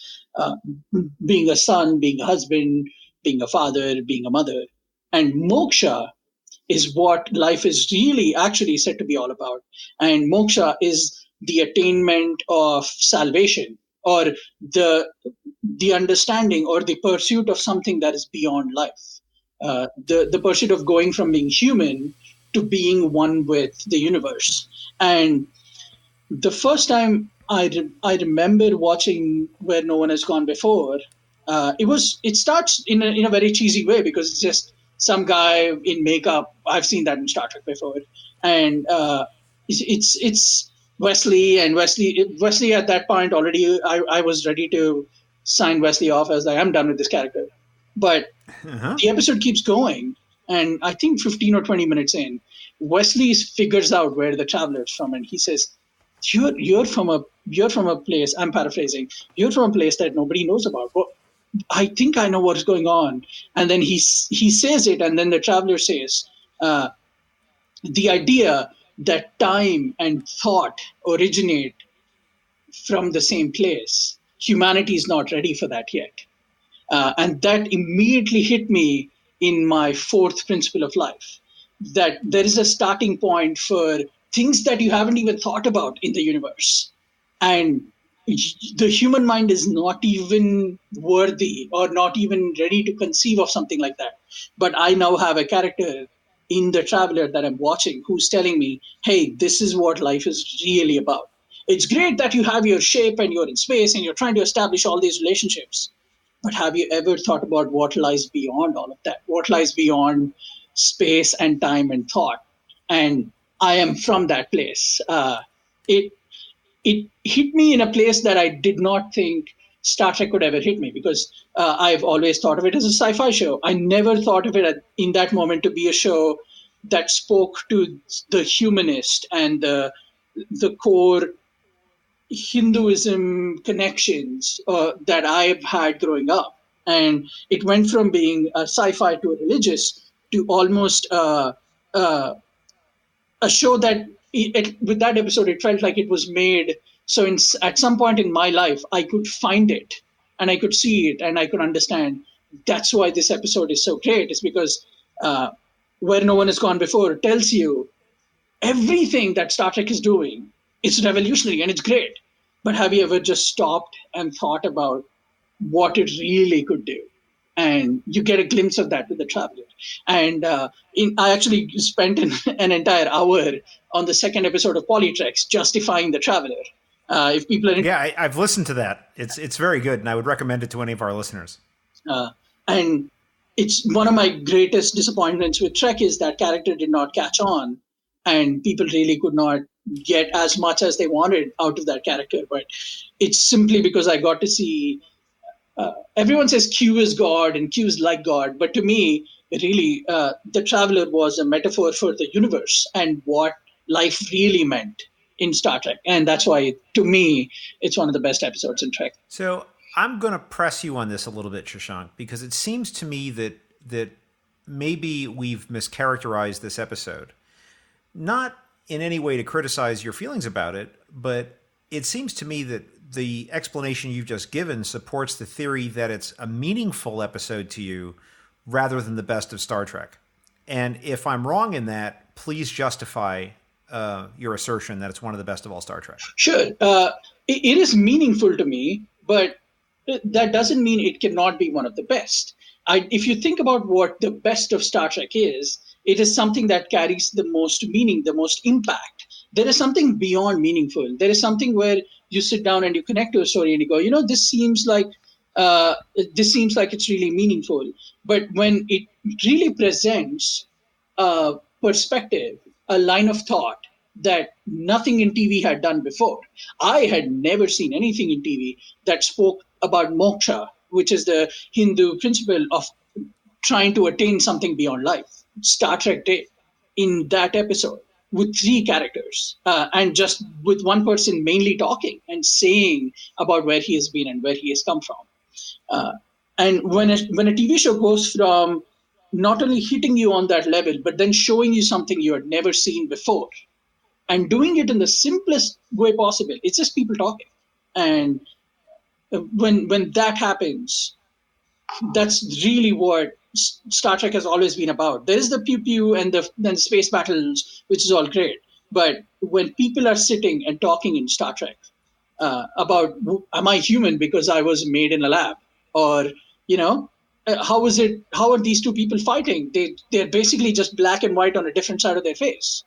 being a son, being a husband, being a father, being a mother. And moksha is what life is really actually said to be all about. And moksha is the attainment of salvation, or the understanding or the pursuit of something that is beyond life. The pursuit of going from being human to being one with the universe. And the first time I remember watching Where No One Has Gone Before, it starts in a very cheesy way, because it's just some guy in makeup. I've seen that in Star Trek before. And it's Wesley at that point already, I was ready to sign Wesley off. I was like, I'm done with this character. But the episode keeps going, and I think 15 or 20 minutes in, Wesley figures out where the traveler's from, and he says, you're from a place, I'm paraphrasing, you're from a place that nobody knows about. I think I know what's going on. And then he says it, and then the traveler says, the idea that time and thought originate from the same place. Humanity is not ready for that yet. And that immediately hit me in my fourth principle of life, that there is a starting point for things that you haven't even thought about in the universe. And the human mind is not even worthy or not even ready to conceive of something like that. But I now have a character in the traveler that I'm watching who's telling me, hey, this is what life is really about. It's great that you have your shape and you're in space and you're trying to establish all these relationships. But have you ever thought about what lies beyond all of that? What lies beyond space and time and thought? And I am from that place. It hit me in a place that I did not think Star Trek could ever hit me, because I've always thought of it as a sci-fi show. I never thought of it in that moment to be a show that spoke to the humanist and the core Hinduism connections that I've had growing up. And it went from being a sci-fi to a religious to almost a show that with that episode, it felt like it was made. So at some point in my life, I could find it and I could see it and I could understand. That's why this episode is so great. It's because Where No One Has Gone Before tells you everything that Star Trek is doing. It's revolutionary and it's great. But have you ever just stopped and thought about what it really could do? And you get a glimpse of that with the Traveler. And I actually spent an entire hour on the second episode of Polytrex justifying the Traveler. If people are I've listened to that. It's very good, and I would recommend it to any of our listeners. And it's one of my greatest disappointments with Trek is that character did not catch on, and people really could not get as much as they wanted out of that character. But it's simply because I got to see. Everyone says Q is God and Q is like God, but to me, really, the Traveler was a metaphor for the universe and what life really meant in Star Trek. And that's why, to me, it's one of the best episodes in Trek. So I'm going to press you on this a little bit, Shashank, because it seems to me that maybe we've mischaracterized this episode. Not in any way to criticize your feelings about it, but it seems to me that the explanation you've just given supports the theory that it's a meaningful episode to you rather than the best of Star Trek. And if I'm wrong in that, please justify your assertion that it's one of the best of all Star Trek. Sure. It is meaningful to me, but that doesn't mean it cannot be one of the best. If you think about what the best of Star Trek is, it is something that carries the most meaning, the most impact. There is something beyond meaningful. There is something where you sit down and you connect to a story and you go, this seems like it's really meaningful. But when it really presents a perspective, a line of thought that nothing in TV had done before. I had never seen anything in TV that spoke about moksha, which is the Hindu principle of trying to attain something beyond life. Star Trek did in that episode with 3 characters and just with one person mainly talking and saying about where he has been and where he has come from. And when a TV show goes from not only hitting you on that level, but then showing you something you had never seen before and doing it in the simplest way possible, it's just people talking. And when that happens, that's really what Star Trek has always been about. There is the pew pew and the space battles, which is all great. But when people are sitting and talking in Star Trek about, am I human because I was made in a lab? Or, how are these 2 people fighting? They're basically just black and white on a different side of their face.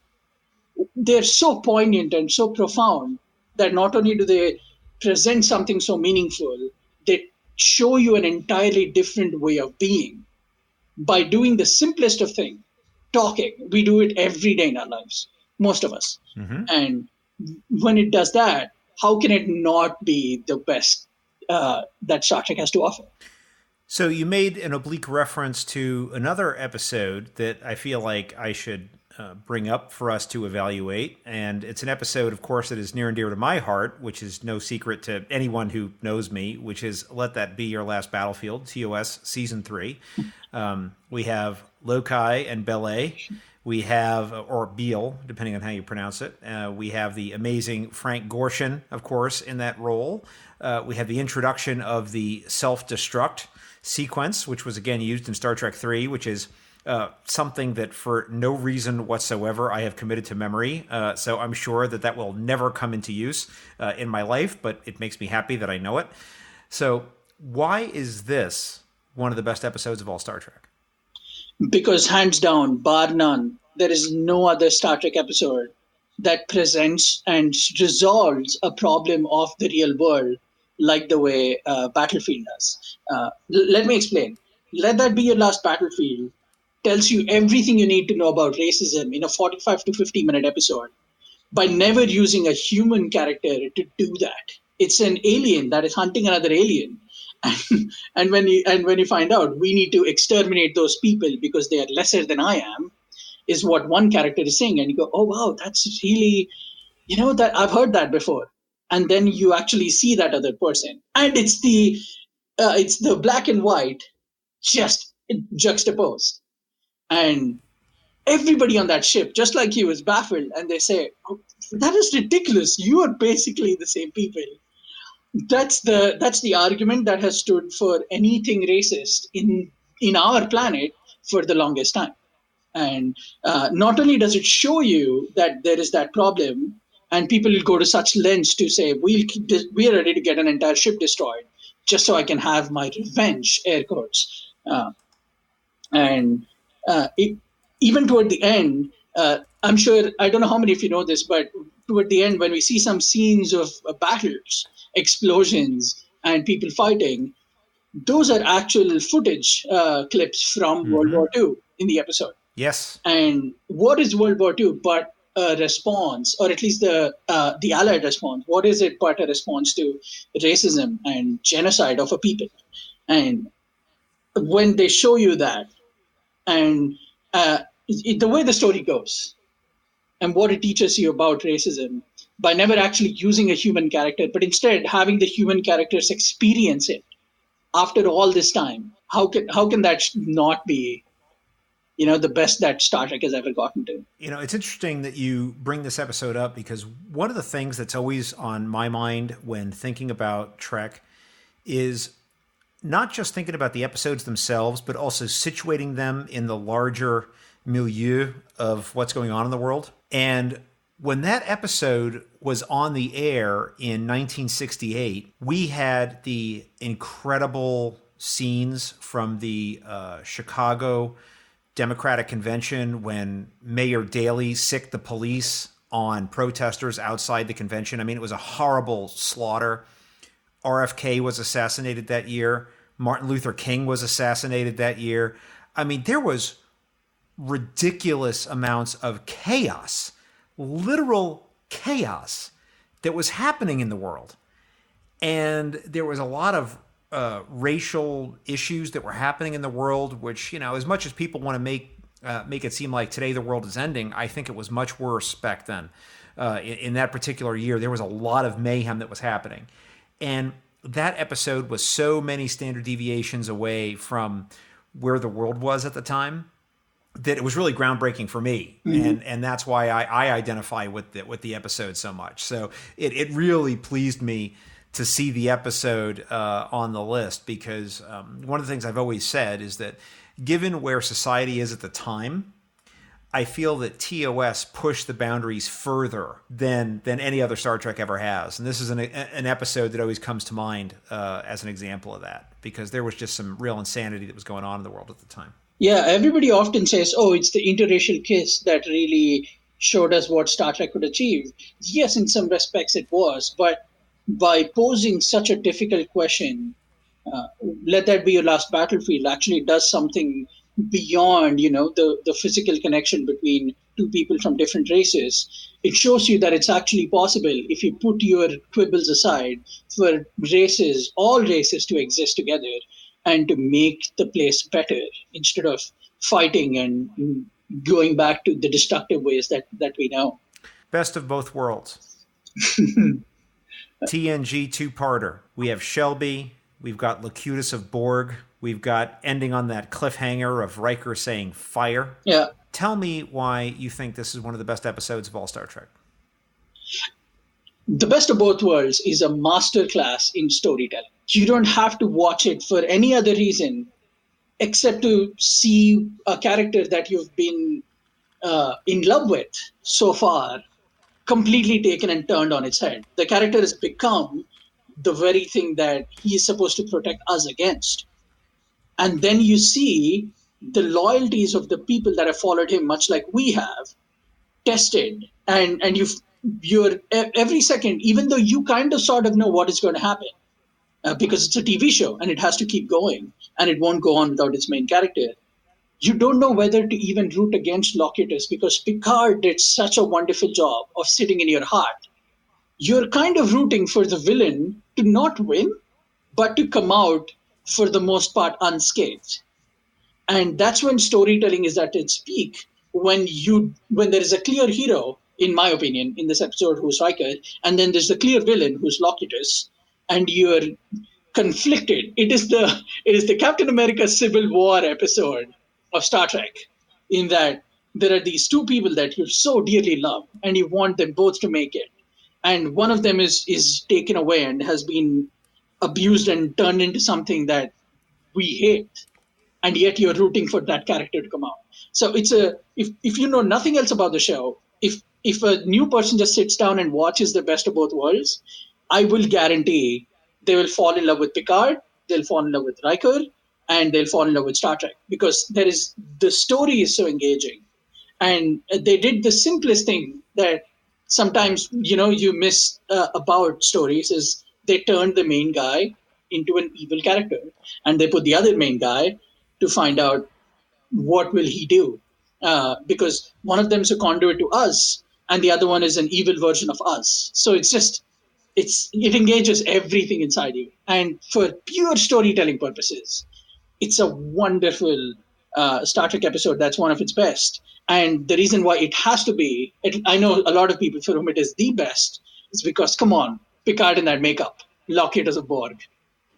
They're so poignant and so profound that not only do they present something so meaningful, they show you an entirely different way of being. By doing the simplest of things, talking. We do it every day in our lives, most of us. Mm-hmm. And when it does that, how can it not be the best that Star Trek has to offer? So you made an oblique reference to another episode that I feel like I should bring up for us to evaluate. And it's an episode, of course, that is near and dear to my heart, which is no secret to anyone who knows me, which is Let That Be Your Last Battlefield, TOS Season 3. We have Lokai and Belay. We have, or Beal, depending on how you pronounce it. We have the amazing Frank Gorshin, of course, in that role. We have the introduction of the self-destruct sequence, which was again used in Star Trek 3, which is something that for no reason whatsoever I have committed to memory. So I'm sure that will never come into use in my life, but it makes me happy that I know it. So why is this one of the best episodes of all Star Trek? Because hands down, bar none, there is no other Star Trek episode that presents and resolves a problem of the real world like the way Battlefield does. Let me explain. Let That Be Your Last Battlefield tells you everything you need to know about racism in a 45 to 50-minute episode by never using a human character to do that. It's an alien that is hunting another alien. And when you find out we need to exterminate those people because they are lesser than I am, is what one character is saying. And you go, oh, wow, that's really, that I've heard that before. And then you actually see that other person. And it's the black and white just juxtaposed. And everybody on that ship, just like you, is baffled. And they say, oh, that is ridiculous. You are basically the same people. That's the argument that has stood for anything racist in our planet for the longest time. And not only does it show you that there is that problem, and people will go to such lengths to say, we're ready to get an entire ship destroyed just so I can have my revenge, air quotes. Even toward the end, I'm sure, I don't know how many of you know this, but toward the end, when we see some scenes of battles, explosions, and people fighting, those are actual footage clips from World War II in the episode. Yes. And what is World War II but a response, or at least the Allied response? What is it but a response to racism and genocide of a people? And when they show you that, and the way the story goes, and what it teaches you about racism, by never actually using a human character, but instead having the human characters experience it after all this time, how can that not be, the best that Star Trek has ever gotten to? It's interesting that you bring this episode up, because one of the things that's always on my mind when thinking about Trek is not just thinking about the episodes themselves, but also situating them in the larger milieu of what's going on in the world. And when that episode was on the air in 1968, we had the incredible scenes from the Chicago Democratic Convention when Mayor Daley sicked the police on protesters outside the convention. I mean, it was a horrible slaughter. RFK was assassinated that year. Martin Luther King was assassinated that year. I mean, there was ridiculous amounts of chaos, literal chaos that was happening in the world. And there was a lot of racial issues that were happening in the world, which, as much as people want to make it seem like today the world is ending, I think it was much worse back then. In that particular year, there was a lot of mayhem that was happening. And that episode was so many standard deviations away from where the world was at the time that it was really groundbreaking for me. Mm-hmm. And that's why I identify with the episode so much. So it really pleased me to see the episode on the list, because one of the things I've always said is that given where society is at the time, I feel that TOS pushed the boundaries further than any other Star Trek ever has. And this is an episode that always comes to mind as an example of that, because there was just some real insanity that was going on in the world at the time. Yeah, everybody often says, oh, it's the interracial kiss that really showed us what Star Trek could achieve. Yes, in some respects it was, but by posing such a difficult question, Let That Be Your Last Battlefield actually does something beyond, the physical connection between two people from different races. It shows you that it's actually possible, if you put your quibbles aside, for all races to exist together and to make the place better instead of fighting and going back to the destructive ways that we know. Best of both worlds. TNG two-parter. We have Shelby. We've got Locutus of Borg. We've got ending on that cliffhanger of Riker saying fire. Yeah. Tell me why you think this is one of the best episodes of all Star Trek. The Best of Both Worlds is a masterclass in storytelling. You don't have to watch it for any other reason except to see a character that you've been in love with so far completely taken and turned on its head. The character has become the very thing that he is supposed to protect us against. And then you see the loyalties of the people that have followed him, much like we have, tested. And you're every second, even though you kind of sort of know what is going to happen, because it's a TV show and it has to keep going and it won't go on without its main character. You don't know whether to even root against Locutus because Picard did such a wonderful job of sitting in your heart. You're kind of rooting for the villain to not win, but to come out for the most part unscathed. And that's when storytelling is at its peak, when there is a clear hero, in my opinion, in this episode who's Riker, and then there's the clear villain who's Locutus, and you're conflicted. It is the Captain America Civil War episode of Star Trek, in that there are these two people that you so dearly love, and you want them both to make it. And one of them is taken away and has been abused and turned into something that we hate. And yet you're rooting for that character to come out. So if you know nothing else about the show, if a new person just sits down and watches The Best of Both Worlds, I will guarantee they will fall in love with Picard, they'll fall in love with Riker, and they'll fall in love with Star Trek, because the story is so engaging. And they did the simplest thing that sometimes, you miss about stories, is they turned the main guy into an evil character, and they put the other main guy to find out what will he do, because one of them is a conduit to us and the other one is an evil version of us. So it engages everything inside you, and for pure storytelling purposes, it's a wonderful Star Trek episode. That's one of its best. And the reason why it has to be, I know a lot of people for whom it is the best, is because, come on, Picard in that makeup, Locutus of Borg,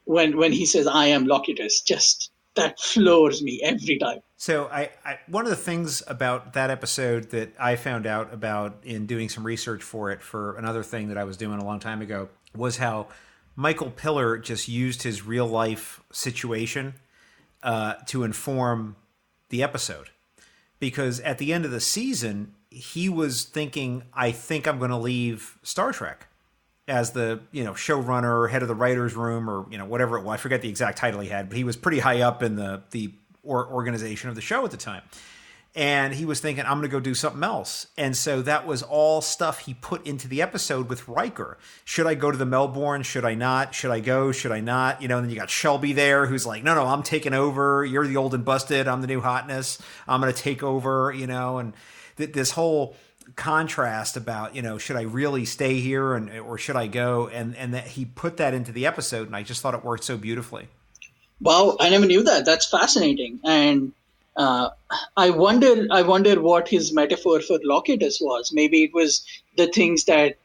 when he says, I am Locutus, just that floors me every time. So I one of the things about that episode that I found out about in doing some research for it for another thing that I was doing a long time ago was how Michael Piller just used his real life situation to inform the episode. Because at the end of the season, he was thinking, I think I'm going to leave Star Trek as the, showrunner, head of the writer's room, or, whatever it was. I forget the exact title he had, but he was pretty high up in the organization of the show at the time. And he was thinking, I'm going to go do something else. And so that was all stuff he put into the episode with Riker. Should I go to the Melbourne? Should I not? Should I go? Should I not? And then you got Shelby there who's like, no, I'm taking over. You're the old and busted. I'm the new hotness. I'm going to take over, and this whole contrast about, should I really stay here or should I go? And that he put that into the episode. And I just thought it worked so beautifully. Wow, I never knew that. That's fascinating. And I wonder what his metaphor for Locutus was. Maybe it was the things that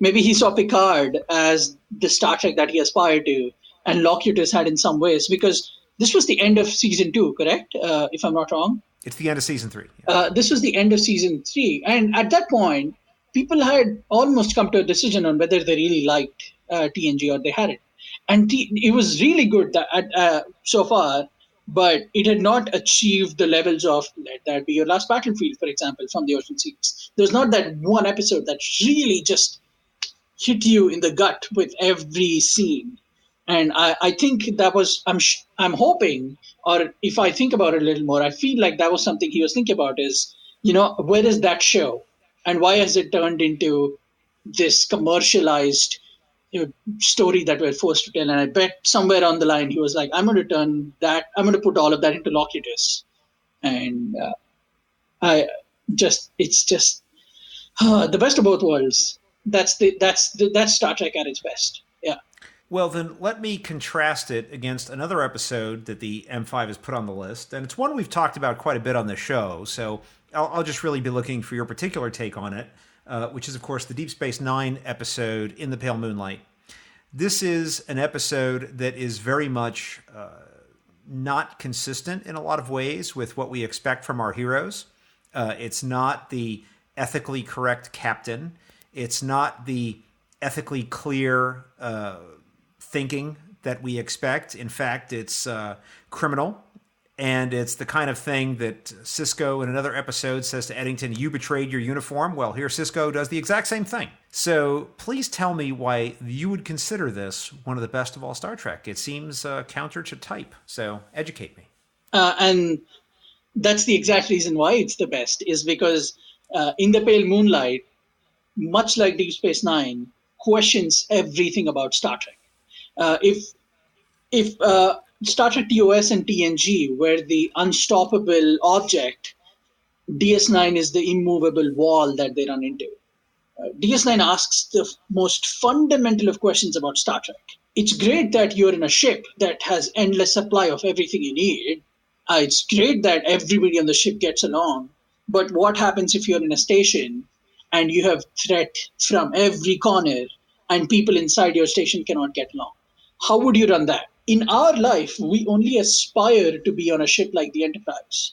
maybe he saw Picard as the Star Trek that he aspired to, and Locutus had in some ways, because this was the end of season 2, correct? If I'm not wrong. It's the end of season 3. Yeah. This was the end of season 3, and at that point, people had almost come to a decision on whether they really liked TNG or they hadn't. And it was really good so far. But it had not achieved the levels of Let That Be Your Last Battlefield, for example, from the Ocean Seas. There's not that one episode that really just hit you in the gut with every scene. And I think that was, I'm hoping, or if I think about it a little more, I feel like that was something he was thinking about is, where is that show? And why has it turned into this commercialized story that we're forced to tell? And I bet somewhere on the line he was like, I'm going to put all of that into Locutus. And it's just the best of both worlds. That's Star Trek at its best. Yeah. Well, then let me contrast it against another episode that the M5 has put on the list. And it's one we've talked about quite a bit on the show. So I'll just really be looking for your particular take on it, which is, of course, the Deep Space Nine episode, In the Pale Moonlight. This is an episode that is very much not consistent in a lot of ways with what we expect from our heroes. It's not the ethically correct captain. It's not the ethically clear thinking that we expect. In fact, it's criminal. And it's the kind of thing that Sisko in another episode says to Eddington, "You betrayed your uniform." Well, here Sisko does the exact same thing. So please tell me why you would consider this one of the best of all Star Trek. It seems counter to type. So educate me. And that's the exact reason why it's the best, is because In the Pale Moonlight, much like Deep Space Nine, questions everything about Star Trek. If Star Trek TOS and TNG were the unstoppable object, DS9 is the immovable wall that they run into. DS9 asks the most fundamental of questions about Star Trek. It's great that you're in a ship that has endless supply of everything you need. It's great that everybody on the ship gets along. But what happens if you're in a station and you have threat from every corner and people inside your station cannot get along? How would you run that? In our life, we only aspire to be on a ship like the Enterprise.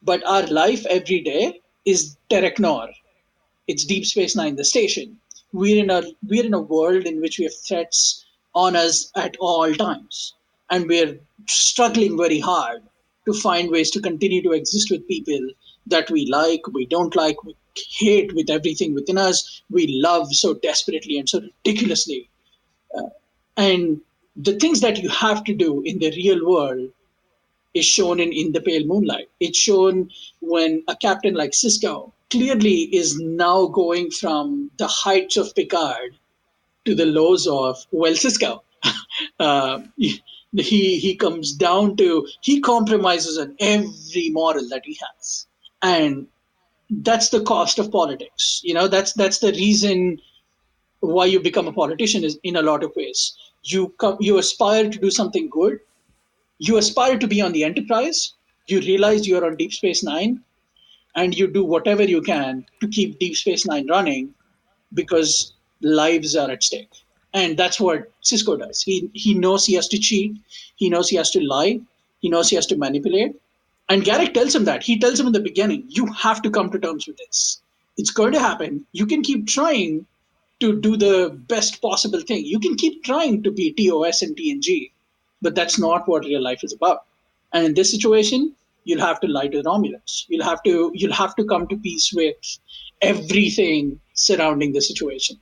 But our life every day is Terek Nor. It's Deep Space Nine, the station. We're in a world in which we have threats on us at all times. And we're struggling very hard to find ways to continue to exist with people that we like, we don't like, we hate with everything within us, we love so desperately and so ridiculously. And the things that you have to do in the real world is shown in the Pale Moonlight. It's shown when a captain like Sisko clearly is now going from the heights of Picard to the lows of, well, Sisko. He comes down to, he compromises on every moral that he has. And that's the cost of politics. That's the reason why you become a politician, is in a lot of ways. You aspire to do something good. You aspire to be on the Enterprise. You realize you're on Deep Space Nine, and you do whatever you can to keep Deep Space Nine running because lives are at stake. And that's what Sisko does. He knows he has to cheat. He knows he has to lie. He knows he has to manipulate. And Garrick tells him that. He tells him in the beginning, you have to come to terms with this. It's going to happen. You can keep trying to do the best possible thing. You can keep trying to be TOS and TNG, but that's not what real life is about. And in this situation, you'll have to lie to the Romulans. You'll have to come to peace with everything surrounding the situation.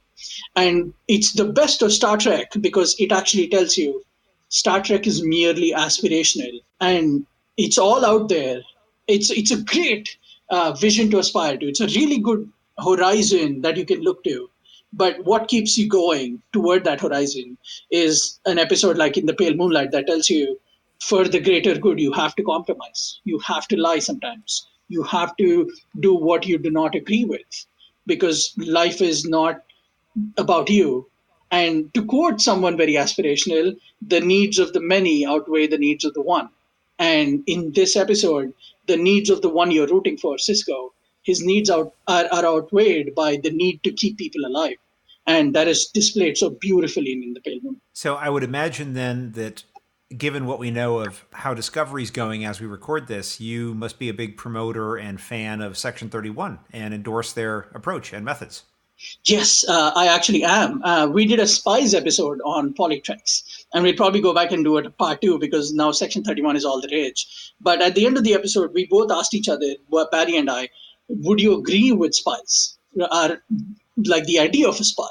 And it's the best of Star Trek because it actually tells you Star Trek is merely aspirational and it's all out there. It's a great vision to aspire to. It's a really good horizon that you can look to. But what keeps you going toward that horizon is an episode like In the Pale Moonlight that tells you, for the greater good, you have to compromise. You have to lie sometimes. You have to do what you do not agree with, because life is not about you. And to quote someone very aspirational, the needs of the many outweigh the needs of the one. And in this episode, the needs of the one you're rooting for, Sisko, his needs are outweighed by the need to keep people alive. And that is displayed so beautifully in The Pale Moon. So I would imagine then that given what we know of how Discovery's going as we record this, you must be a big promoter and fan of Section 31 and endorse their approach and methods. Yes, I actually am. We did a spies episode on Polytrex, and we'll probably go back and do it part 2 because now Section 31 is all the rage. But at the end of the episode, we both asked each other, Barry and I, would you agree with spies? Like the idea of a spy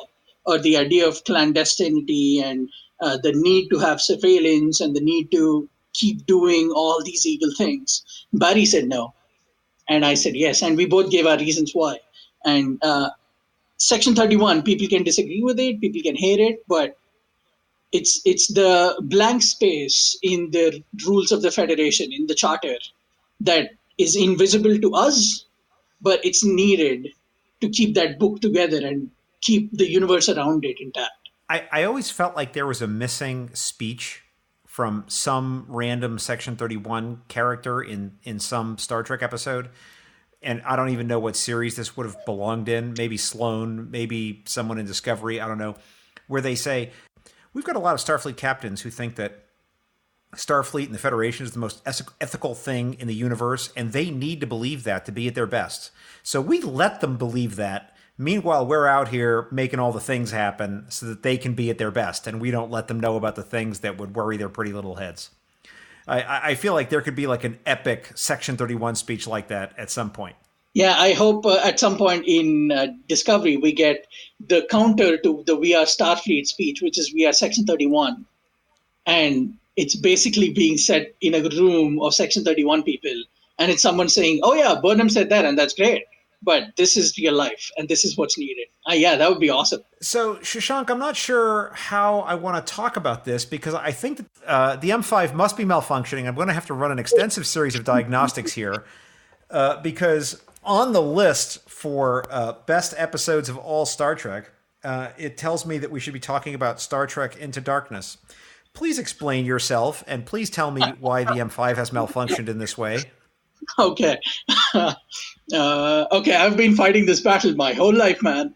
or the idea of clandestinity and the need to have surveillance and the need to keep doing all these evil things. Barry said no. And I said yes. And we both gave our reasons why. And Section 31, people can disagree with it, people can hate it, but it's the blank space in the rules of the Federation, in the Charter, that is invisible to us, but it's needed to keep that book together and keep the universe around it intact. I always felt like there was a missing speech from some random Section 31 character in some Star Trek episode. And I don't even know what series this would have belonged in. Maybe Sloane, maybe someone in Discovery, I don't know. Where they say, we've got a lot of Starfleet captains who think that Starfleet and the Federation is the most ethical thing in the universe, and they need to believe that to be at their best. So we let them believe that. Meanwhile, we're out here making all the things happen so that they can be at their best, and we don't let them know about the things that would worry their pretty little heads. I feel like there could be like an epic Section 31 speech like that at some point. Yeah, I hope at some point in Discovery we get the counter to the We Are Starfleet speech, which is We Are Section 31. And it's basically being said in a room of Section 31 people. And it's someone saying, oh yeah, Burnham said that and that's great. But this is real life and this is what's needed. Yeah, that would be awesome. So, Shashank, I'm not sure how I want to talk about this because I think that the M5 must be malfunctioning. I'm going to have to run an extensive series of diagnostics here because on the list for best episodes of all Star Trek, it tells me that we should be talking about Star Trek Into Darkness. Please explain yourself and please tell me why the M5 has malfunctioned in this way. Okay. Okay, I've been fighting this battle my whole life, man.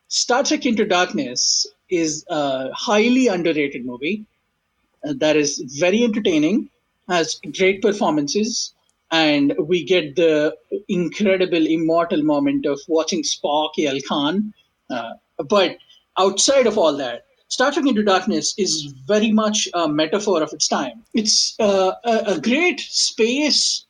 Star Trek Into Darkness is a highly underrated movie that is very entertaining, has great performances, and we get the incredible immortal moment of watching Spock yell Khan. But outside of all that, Star Trek Into Darkness is very much a metaphor of its time. It's a great space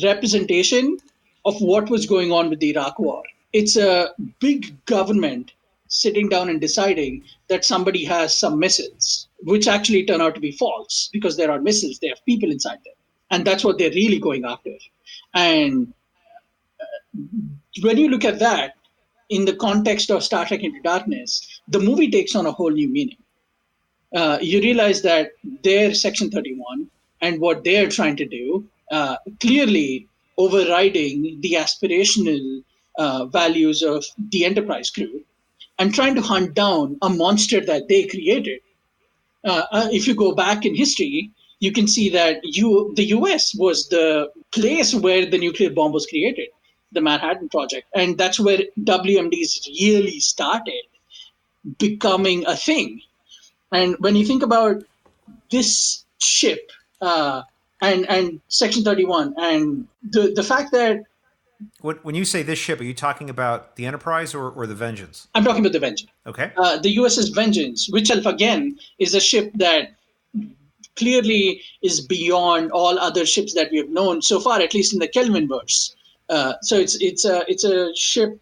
representation of what was going on with the Iraq War. It's a big government sitting down and deciding that somebody has some missiles, which actually turn out to be false because there are missiles, they have people inside them. And that's what they're really going after. And when you look at that in the context of Star Trek Into Darkness, the movie takes on a whole new meaning. You realize that their Section 31 and what they're trying to do clearly overriding the aspirational values of the Enterprise crew and trying to hunt down a monster that they created. If you go back in history, you can see that the US was the place where the nuclear bomb was created, the Manhattan Project. And that's where WMDs really started becoming a thing. And when you think about this ship, and Section 31, and the fact that... When you say this ship, are you talking about the Enterprise or the Vengeance? I'm talking about the Vengeance. Okay. The USS Vengeance, which, again, is a ship that clearly is beyond all other ships that we have known so far, at least in the Kelvin-verse. So it's a ship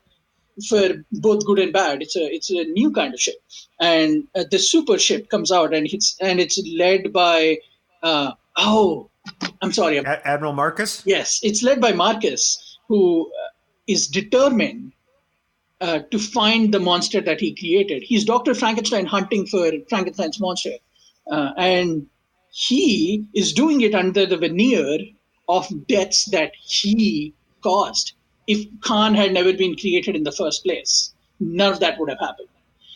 for both good and bad. It's a new kind of ship. And the super ship comes out, and it's led by... I'm sorry. Admiral Marcus? Yes, it's led by Marcus, who is determined to find the monster that he created. He's Dr. Frankenstein hunting for Frankenstein's monster. And he is doing it under the veneer of deaths that he caused. If Khan had never been created in the first place, none of that would have happened.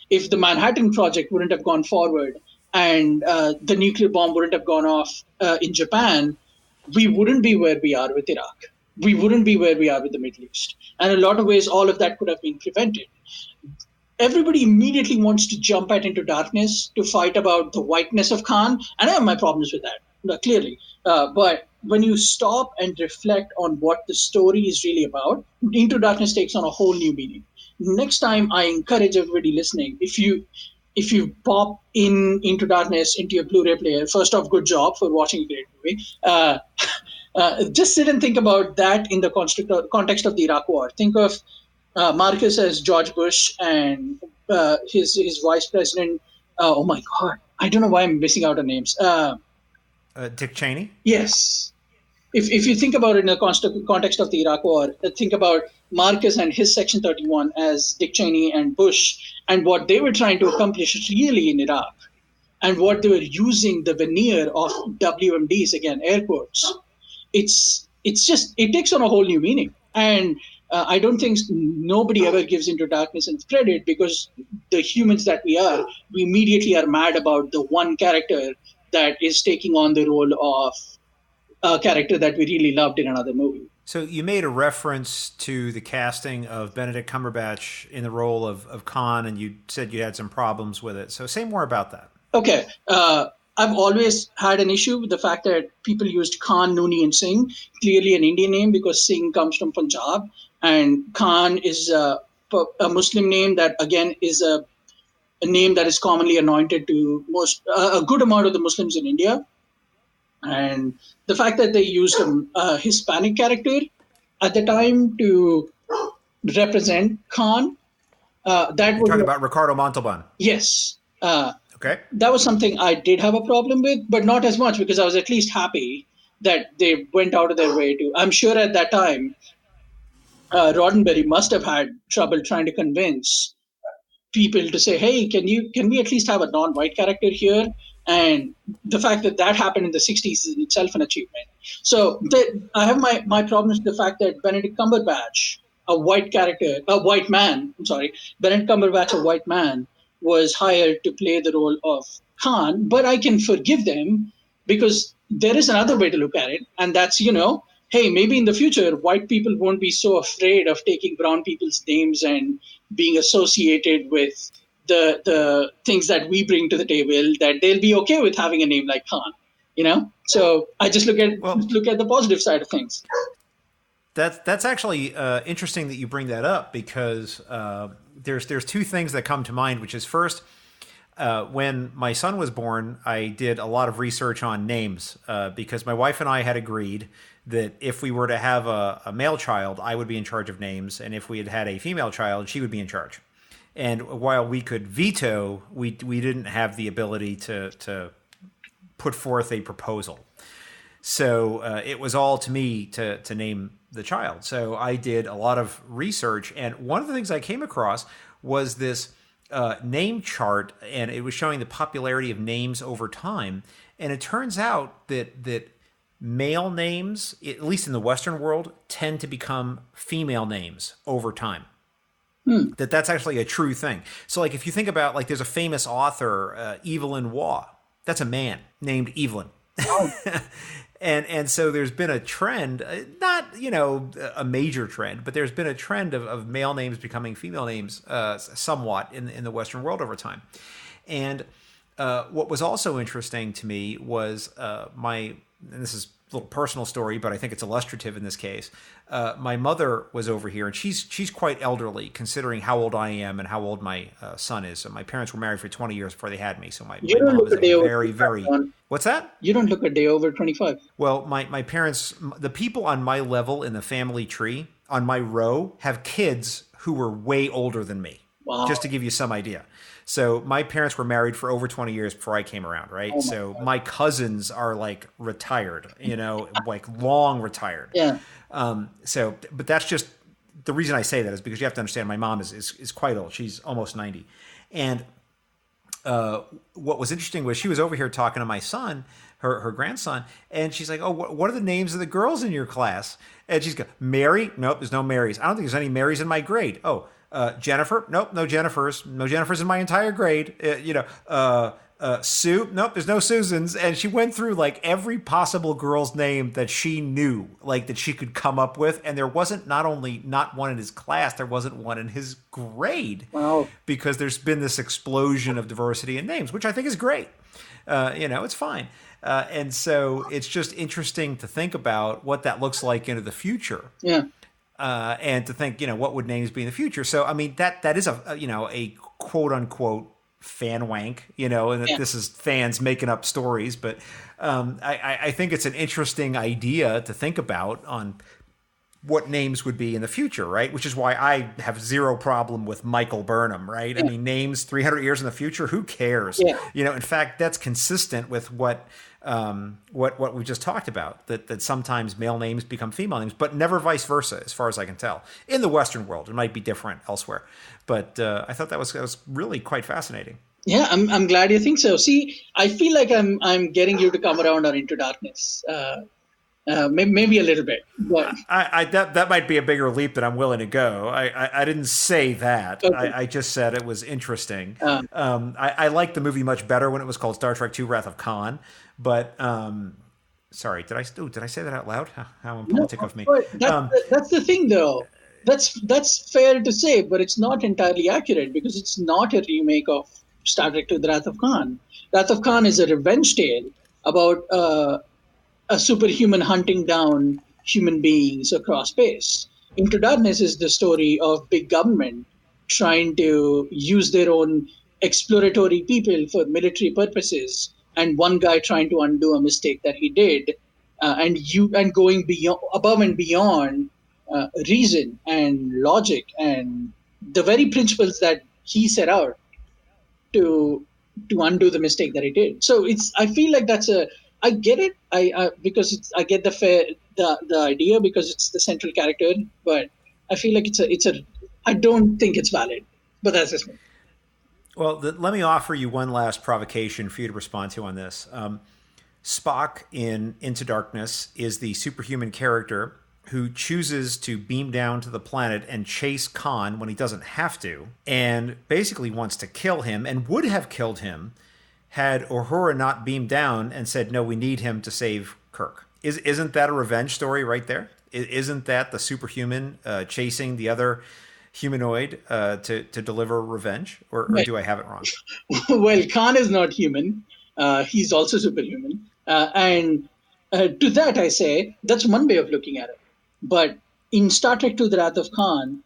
If the Manhattan Project wouldn't have gone forward, and the nuclear bomb wouldn't have gone off in Japan, we wouldn't be where we are with Iraq. We wouldn't be where we are with the Middle East. And in a lot of ways, all of that could have been prevented. Everybody immediately wants to jump into darkness to fight about the whiteness of Khan, and I have my problems with that, clearly. But when you stop and reflect on what the story is really about, Into Darkness takes on a whole new meaning. Next time, I encourage everybody listening, if you pop Into Darkness into your Blu-ray player, first off, good job for watching a great movie. Just sit and think about that in the context of the Iraq War. Think of Marcus as George Bush and his vice president. Oh my God, I don't know why I'm missing out on names. Dick Cheney? Yes. If you think about it in the context of the Iraq War, think about Marcus and his Section 31 as Dick Cheney and Bush and what they were trying to accomplish really in Iraq and what they were using the veneer of WMDs, again, air quotes. It takes on a whole new meaning. And I don't think nobody ever gives Into Darkness enough credit, because the humans that we are, we immediately are mad about the one character that is taking on the role of a character that we really loved in another movie. So you made a reference to the casting of Benedict Cumberbatch in the role of Khan, and you said you had some problems with it. So say more about that. Okay. I've always had an issue with the fact that people used Khan, Nooni, and Singh, clearly an Indian name because Singh comes from Punjab, and Khan is a Muslim name that, again, is a name that is commonly anointed to a good amount of the Muslims in India. And the fact that they used a Hispanic character at the time to represent Khan, that You're was talking about Ricardo Montalban. Yes. Okay. That was something I did have a problem with, but not as much, because I was at least happy that they went out of their way to. I'm sure at that time, Roddenberry must have had trouble trying to convince people to say, "Hey, can we at least have a non-white character here?" And the fact that that happened in the 60s is itself an achievement. So I have my problems with the fact that Benedict Cumberbatch, Benedict Cumberbatch, a white man, was hired to play the role of Khan. But I can forgive them, because there is another way to look at it, and that's, hey, maybe in the future, white people won't be so afraid of taking brown people's names and being associated with the things that we bring to the table, that they'll be okay with having a name like Khan, So I just look at the positive side of things. That's actually interesting that you bring that up, because there's two things that come to mind, which is, first, when my son was born, I did a lot of research on names because my wife and I had agreed that if we were to have a male child, I would be in charge of names, and if we had had a female child, she would be in charge. And while we could veto, we didn't have the ability to put forth a proposal. So it was all to me to name the child. So I did a lot of research, and one of the things I came across was this name chart, and it was showing the popularity of names over time. And it turns out that male names, at least in the Western world, tend to become female names over time. That's actually a true thing. So, like, if you think about, like, there's a famous author, Evelyn Waugh. That's a man named Evelyn. Oh. And so there's been a trend, not, a major trend, but there's been a trend of male names becoming female names somewhat in the Western world over time. And what was also interesting to me was and this is a little personal story, but I think it's illustrative in this case. My mother was over here, and she's quite elderly considering how old I am and how old my son is. So my parents were married for 20 years before they had me. So my mom is very. What's that? You don't look a day over 25. Well, my parents, the people on my level in the family tree, on my row, have kids who were way older than me. Wow. Just to give you some idea. So my parents were married for over 20 years before I came around, right? Oh so God. My cousins are like retired, like long retired. Yeah. But that's just the reason I say that is because you have to understand my mom is quite old. She's almost 90. And what was interesting was she was over here talking to my son, her grandson, and she's like, "Oh, what are the names of the girls in your class?" And she's going, "Mary? Nope, there's no Marys. I don't think there's any Marys in my grade. Oh, Jennifer? Nope, no Jennifers. No Jennifers in my entire grade. Sue? Nope, there's no Susans." And she went through like every possible girl's name that she knew, like that she could come up with. And there wasn't not one in his class, there wasn't one in his grade. Wow. Because there's been this explosion of diversity in names, which I think is great. It's fine. And so it's just interesting to think about what that looks like into the future. Yeah. And to think, what would names be in the future? So, I mean, that is a quote unquote fan wank, and that this is fans making up stories. But I think it's an interesting idea to think about on what names would be in the future, right? Which is why I have zero problem with Michael Burnham, right? Yeah. I mean, names 300 years in the future, who cares? Yeah. In fact, that's consistent with what we just talked about, that sometimes male names become female names, but never vice versa, as far as I can tell. In the Western world, it might be different elsewhere, but I thought that was really quite fascinating. Yeah, I'm glad you think so. See, I feel like I'm getting you to come around on Into Darkness. Maybe a little bit, but that might be a bigger leap than I'm willing to go. I didn't say that. okay. I just said it was interesting. Uh, I liked the movie much better when it was called Star Trek II: Wrath of Khan. But sorry, did I say that out loud? How no, impolitic of me. but that's the thing, though. That's fair to say, but it's not entirely accurate because it's not a remake of Star Trek II: The Wrath of Khan. Wrath of Khan is a revenge tale about a superhuman hunting down human beings across space. Into Darkness is the story of big government trying to use their own exploratory people for military purposes, and one guy trying to undo a mistake that he did, and going beyond, above and beyond reason and logic and the very principles that he set out to undo the mistake that he did. So I feel like that's a I get it. I get the idea because it's the central character, but I feel like I don't think it's valid. But that's just me. Well, let me offer you one last provocation for you to respond to on this. Spock in Into Darkness is the superhuman character who chooses to beam down to the planet and chase Khan when he doesn't have to, and basically wants to kill him and would have killed him had Uhura not beamed down and said, no, we need him to save Kirk. Isn't that a revenge story right there? Isn't that the superhuman chasing the other humanoid to deliver revenge? Or do I have it wrong? Well, Khan is not human. He's also superhuman. And to that, I say, that's one way of looking at it. But in Star Trek II: The Wrath of Khan,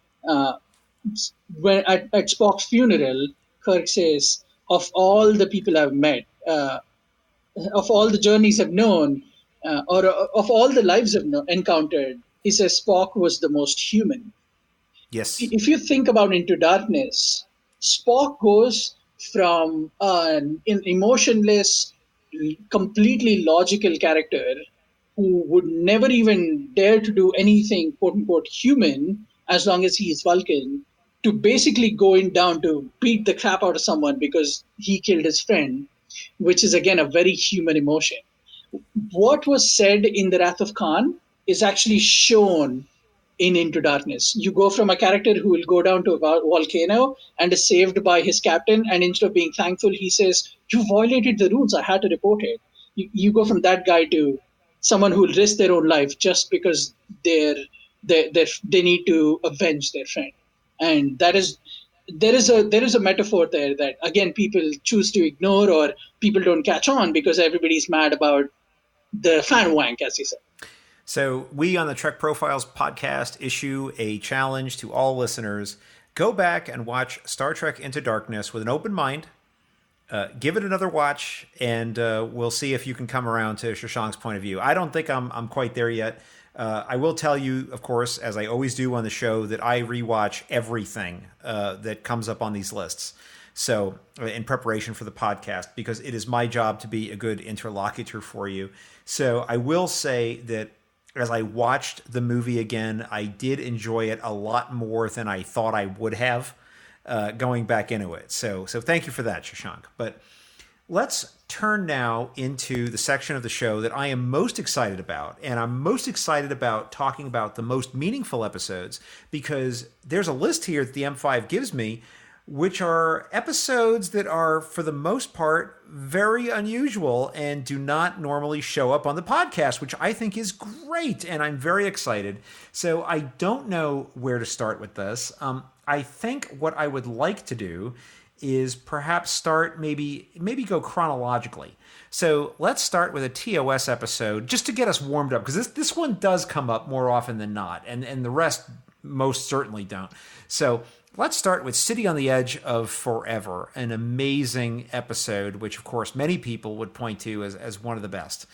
when at Spock's funeral, Kirk says, of all the people I've met, of all the journeys I've known, or of all the lives I've encountered, he says Spock was the most human. Yes. If you think about Into Darkness, Spock goes from an emotionless, completely logical character who would never even dare to do anything, quote unquote, human, as long as he is Vulcan, to basically going down to beat the crap out of someone because he killed his friend, which is, again, a very human emotion. What was said in The Wrath of Khan is actually shown in Into Darkness. You go from a character who will go down to a volcano and is saved by his captain, and instead of being thankful, he says, you violated the rules, I had to report it. You go from that guy to someone who will risk their own life just because they need to avenge their friend. And there is a metaphor there that, again, people choose to ignore, or people don't catch on because everybody's mad about the fan wank, as you said. So we on the Trek Profiles podcast issue a challenge to all listeners. Go back and watch Star Trek Into Darkness with an open mind. Give it another watch, and we'll see if you can come around to Shashank's point of view. I don't think I'm quite there yet. I will tell you, of course, as I always do on the show, that I rewatch everything that comes up on these lists. So in preparation for the podcast, because it is my job to be a good interlocutor for you. So I will say that as I watched the movie again, I did enjoy it a lot more than I thought I would have going back into it. So thank you for that, Shashank. But let's turn now into the section of the show that I am most excited about. And I'm most excited about talking about the most meaningful episodes, because there's a list here that the M5 gives me, which are episodes that are, for the most part, very unusual and do not normally show up on the podcast, which I think is great, and I'm very excited. So I don't know where to start with this. I think what I would like to do is perhaps start, maybe go chronologically. So let's start with a TOS episode just to get us warmed up, because this one does come up more often than not, and the rest most certainly don't. So let's start with City on the Edge of Forever, an amazing episode, which of course many people would point to as one of the best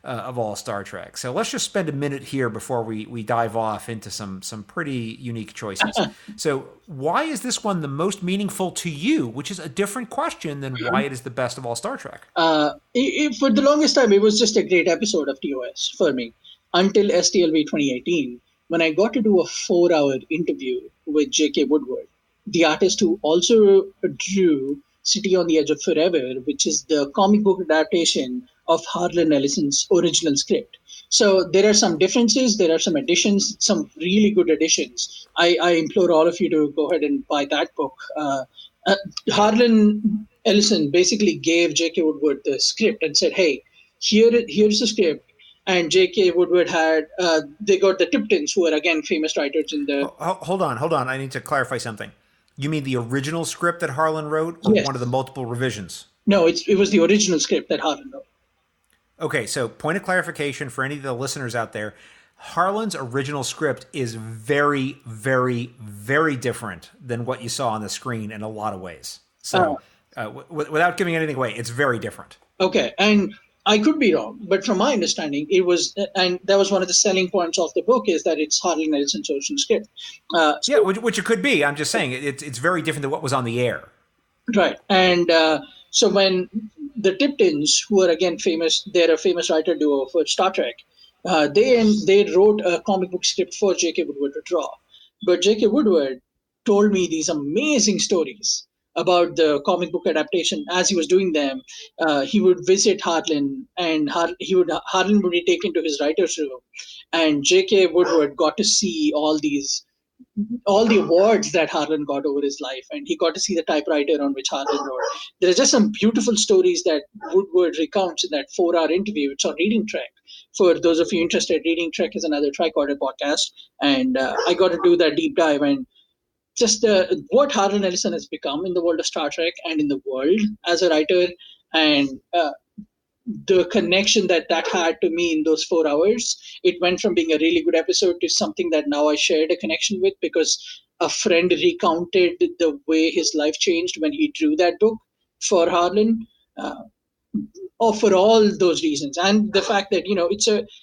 of all Star Trek. So let's just spend a minute here before we dive off into some pretty unique choices. So why is this one the most meaningful to you, which is a different question than why it is the best of all Star Trek? For the longest time, it was just a great episode of TOS for me, until STLV 2018, when I got to do a 4-hour interview with J.K. Woodward, the artist who also drew City on the Edge of Forever, which is the comic book adaptation of Harlan Ellison's original script. So there are some differences, there are some additions, some really good additions. I implore all of you to go ahead and buy that book. Uh, Harlan Ellison basically gave J.K. Woodward the script and said, "Hey, here's the script." And J.K. Woodward had they got the Tiptons, who are again famous writers in the. Hold on. I need to clarify something. You mean the original script that Harlan wrote, or Yes. one of the multiple revisions? No, it was the original script that Harlan wrote. Okay, so point of clarification for any of the listeners out there. Harlan's original script is very, very, very different than what you saw on the screen in a lot of ways. So, without giving anything away, it's very different. Okay, and I could be wrong, but from my understanding, it was, and that was one of the selling points of the book, is that it's Harlan Ellison's original script. Yeah, which it could be. I'm just saying it's very different than what was on the air. Right, and so when the Tiptons, who are again famous, they're a famous writer duo for Star Trek. They wrote a comic book script for J.K. Woodward to draw, but J.K. Woodward told me these amazing stories about the comic book adaptation. As he was doing them, he would visit Harlan, and Harlan would be taken to his writer's room, and J.K. Woodward got to see all the awards that Harlan got over his life, and he got to see the typewriter on which Harlan wrote. There are just some beautiful stories that Woodward recounts in that 4-hour interview. It's on Reading Trek. For those of you interested, Reading Trek is another tricorder podcast, and I got to do that deep dive and just what Harlan Ellison has become in the world of Star Trek and in the world as a writer, and the connection that had to me in those 4 hours. It went from being a really good episode to something that now I shared a connection with, because a friend recounted the way his life changed when he drew that book for Harlan. For all those reasons, and the fact that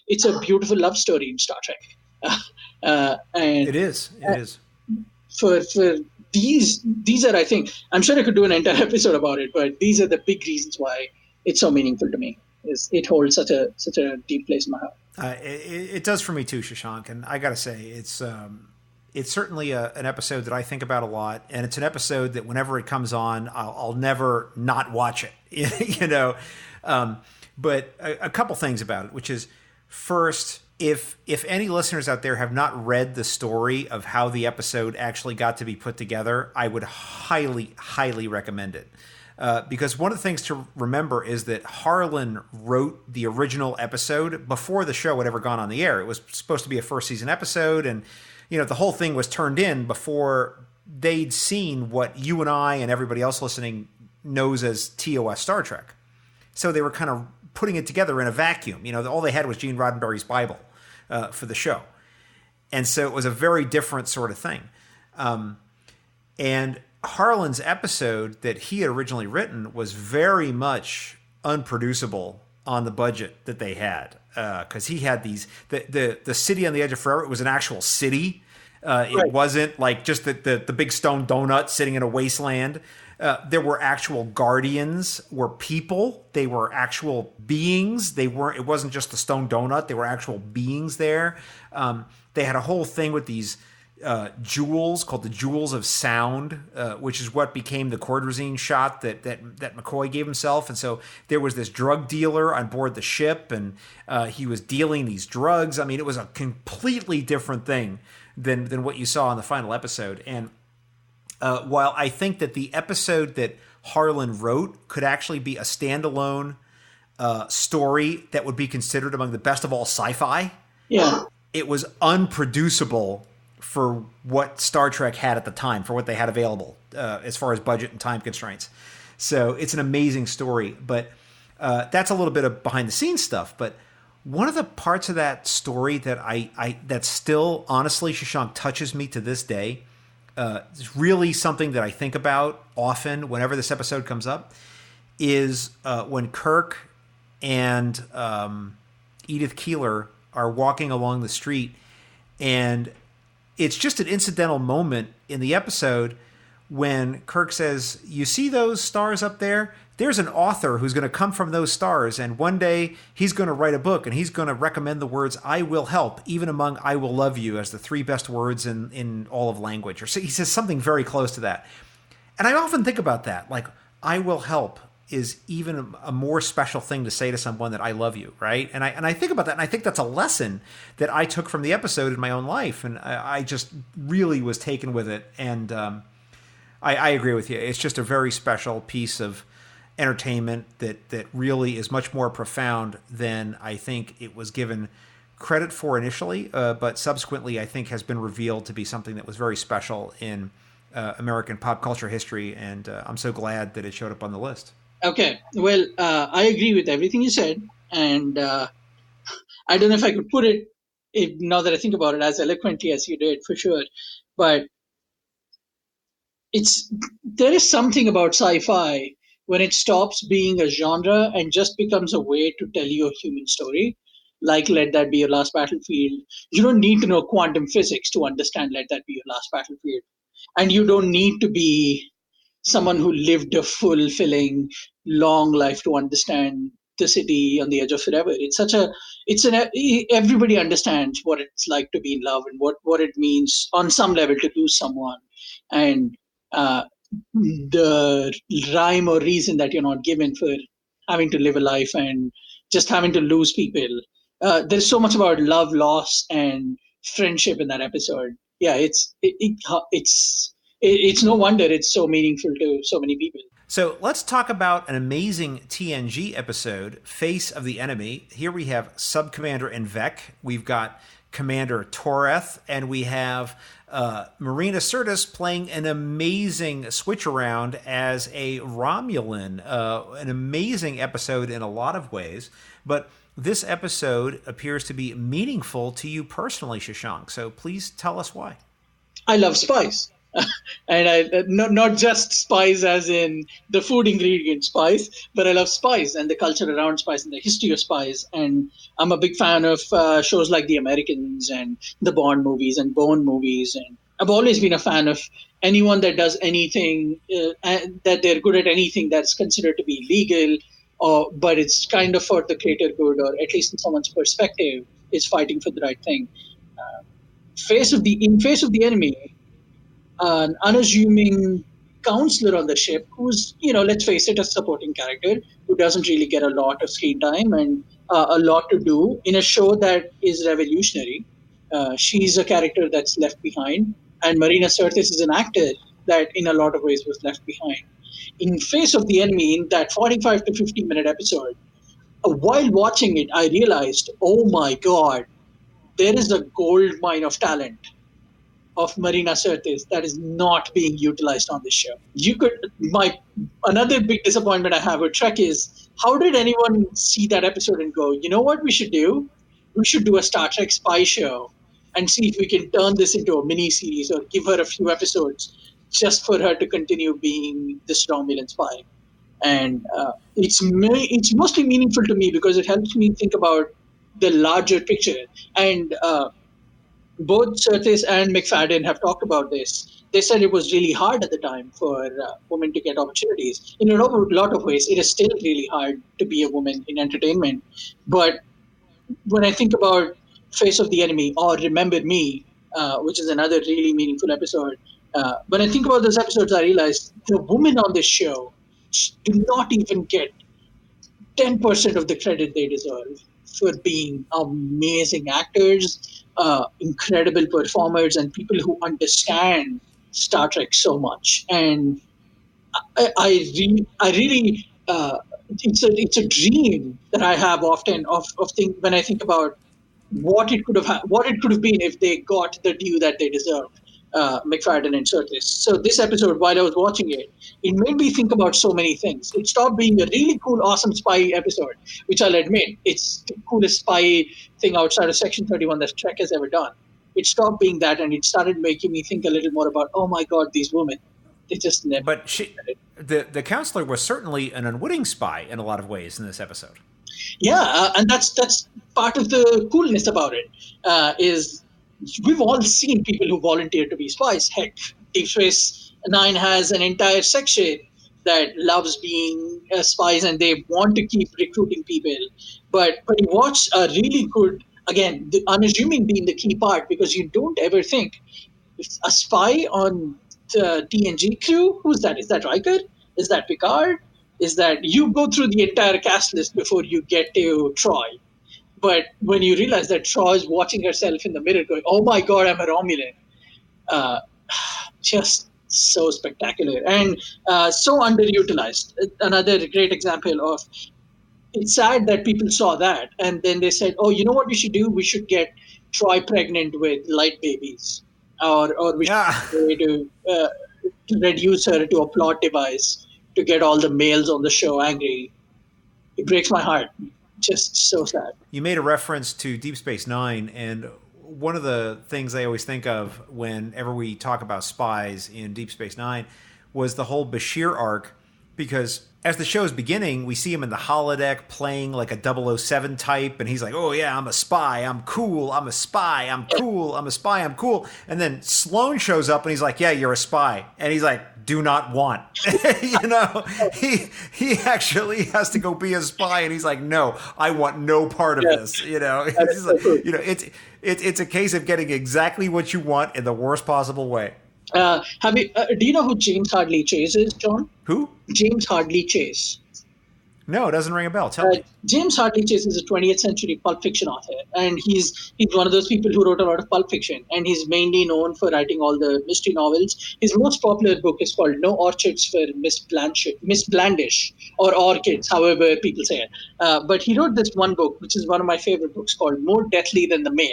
it's a beautiful love story in Star Trek, and It is. For these are, I think, I'm sure I could do an entire episode about it, but these are the big reasons why it's so meaningful to me. It holds such a deep place in my heart. It does for me too, Shashank, and I gotta say it's certainly an episode that I think about a lot, and it's an episode that whenever it comes on, I'll never not watch it. But a couple things about it, which is, first, if any listeners out there have not read the story of how the episode actually got to be put together, I would highly, highly recommend it. Because one of the things to remember is that Harlan wrote the original episode before the show had ever gone on the air. It was supposed to be a first season episode, and the whole thing was turned in before they'd seen what you and I and everybody else listening knows as TOS Star Trek. So they were kind of putting it together in a vacuum. All they had was Gene Roddenberry's Bible for the show. And so it was a very different sort of thing. And Harlan's episode that he had originally written was very much unproducible on the budget that they had. Because he had the city on the edge of forever. It was an actual city. It wasn't like just the big stone donut sitting in a wasteland. There were actual guardians, were people. They were actual beings. It wasn't just the stone donut. They were actual beings there. They had a whole thing with these jewels called the Jewels of Sound, which is what became the Cordrazine shot that McCoy gave himself. And so there was this drug dealer on board the ship, and he was dealing these drugs. I mean, it was a completely different thing than what you saw in the final episode. And while I think that the episode that Harlan wrote could actually be a standalone story that would be considered among the best of all sci-fi, it was unproducible for what Star Trek had at the time, for what they had available as far as budget and time constraints. So it's an amazing story, but that's a little bit of behind the scenes stuff. But one of the parts of that story that that still, honestly, Shashank, touches me to this day, it's really something that I think about often whenever this episode comes up, is when Kirk and Edith Keeler are walking along the street, and it's just an incidental moment in the episode when Kirk says, "You see those stars up there? There's an author who's going to come from those stars, and one day he's going to write a book, and he's going to recommend the words 'I will help,' even among 'I will love you' as the 3 best words in all of language." Or so he says something very close to that. And I often think about that, like, "I will help." is even a more special thing to say to someone that I love you, right? And I think about that, and I think that's a lesson that I took from the episode in my own life, and I just really was taken with it. And I agree with you. It's just a very special piece of entertainment that really is much more profound than I think it was given credit for initially, but subsequently I think has been revealed to be something that was very special in American pop culture history, and I'm so glad that it showed up on the list. Okay, well, I agree with everything you said, and I don't know if I could put it, now that I think about it, as eloquently as you did, for sure. But there is something about sci-fi when it stops being a genre and just becomes a way to tell you a human story. Like Let That Be Your Last Battlefield. You don't need to know quantum physics to understand Let That Be Your Last Battlefield, and you don't need to be someone who lived a fulfilling, long life to understand the city on the edge of forever. Everybody understands what it's like to be in love and what it means on some level to lose someone. And the rhyme or reason that you're not given for having to live a life and just having to lose people. There's so much about love, loss, and friendship in that episode. Yeah, it's no wonder it's so meaningful to so many people. So let's talk about an amazing TNG episode, Face of the Enemy. Here we have Sub-Commander Envec. We've got Commander Toreth, and we have Marina Sirtis playing an amazing switch around as a Romulan. An amazing episode in a lot of ways, but this episode appears to be meaningful to you personally, Shashank. So please tell us why. I love spice. And not just spice as in the food ingredient spice, but I love spice and the culture around spice and the history of spice. And I'm a big fan of shows like The Americans and the Bond movies and Bourne movies. And I've always been a fan of anyone that does anything, that they're good at anything that's considered to be legal, but it's kind of for the greater good, or at least in someone's perspective, is fighting for the right thing. Face of the Enemy, an unassuming counselor on the ship who's, let's face it, a supporting character who doesn't really get a lot of screen time and a lot to do in a show that is revolutionary. She's a character that's left behind, and Marina Sirtis is an actor that in a lot of ways was left behind. In Face of the Enemy, in that 45 to 50 minute episode, while watching it, I realized, oh my God, there is a gold mine of talent of Marina Sirtis that is not being utilized on this show. Another big disappointment I have with Trek is, how did anyone see that episode and go, you know what we should do? We should do a Star Trek spy show and see if we can turn this into a mini series or give her a few episodes just for her to continue being this Romulan spy. And it's mostly meaningful to me because it helps me think about the larger picture. And both Sirtis and McFadden have talked about this. They said it was really hard at the time for women to get opportunities. In a lot of ways, it is still really hard to be a woman in entertainment. But when I think about Face of the Enemy or Remember Me, which is another really meaningful episode, when I think about those episodes, I realize the women on this show do not even get 10% of the credit they deserve for being amazing actors, incredible performers, and people who understand Star Trek so much. And I really, it's a dream that I have often when I think about what it could have been if they got the due that they deserved. McFadden and Sirtis. So this episode, while I was watching it, it made me think about so many things. It stopped being a really cool, awesome spy episode, which I'll admit, it's the coolest spy thing outside of Section 31 that Trek has ever done. It stopped being that, and it started making me think a little more about, oh my God, these women. They just never. But the counselor was certainly an unwitting spy in a lot of ways in this episode. Yeah, and that's part of the coolness about it, is we've all seen people who volunteer to be spies. Heck, Deep Space Nine has an entire section that loves being spies, and they want to keep recruiting people. But you watch a really good, again, the unassuming being the key part, because you don't ever think a spy on the TNG crew. Who's that? Is that Riker? Is that Picard? is that you go through the entire cast list before you get to Troy. But when you realize that Troy is watching herself in the mirror going, oh my God, I'm a Romulan, just so spectacular and so underutilized. Another great example of, it's sad that people saw that and then they said, oh, you know what we should do? We should get Troy pregnant with light babies, or we should try to reduce her to a plot device to get all the males on the show angry. It breaks my heart. Just so sad. You made a reference to Deep Space Nine, and one of the things I always think of whenever we talk about spies in Deep Space Nine was the whole Bashir arc, because as the show's beginning, we see him in the holodeck playing like a 007 type, and he's like, oh yeah, I'm a spy, I'm cool, I'm a spy, I'm cool, I'm a spy, I'm cool. And then Sloane shows up and he's like, yeah, you're a spy. And he's like, do not want. You know, he actually has to go be a spy, and he's like, no, I want no part of this. You know, it's like, you know, it's a case of getting exactly what you want in the worst possible way. Do you know who James Hadley Chase is, John? Who? James Hadley Chase. No, it doesn't ring a bell. Tell me. James Hadley Chase is a 20th century pulp fiction author, and he's one of those people who wrote a lot of pulp fiction, and he's mainly known for writing all the mystery novels. His most popular book is called No Orchids for Miss Blandish, or Orchids, however people say it. But he wrote this one book, which is one of my favorite books, called More Deathly Than the Male.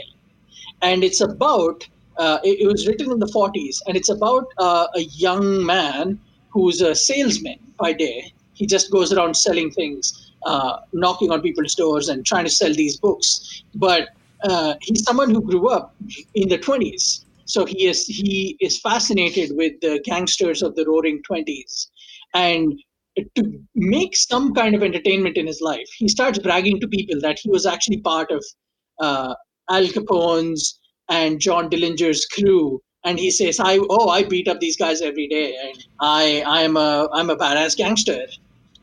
And it's about, it was written in the 40s, and it's about a young man who's a salesman by day. He just goes around selling things, knocking on people's doors and trying to sell these books. But he's someone who grew up in the 20s. So he is fascinated with the gangsters of the Roaring 20s. And to make some kind of entertainment in his life, he starts bragging to people that he was actually part of Al Capone's and John Dillinger's crew. And he says, I beat up these guys every day, and I'm a badass gangster.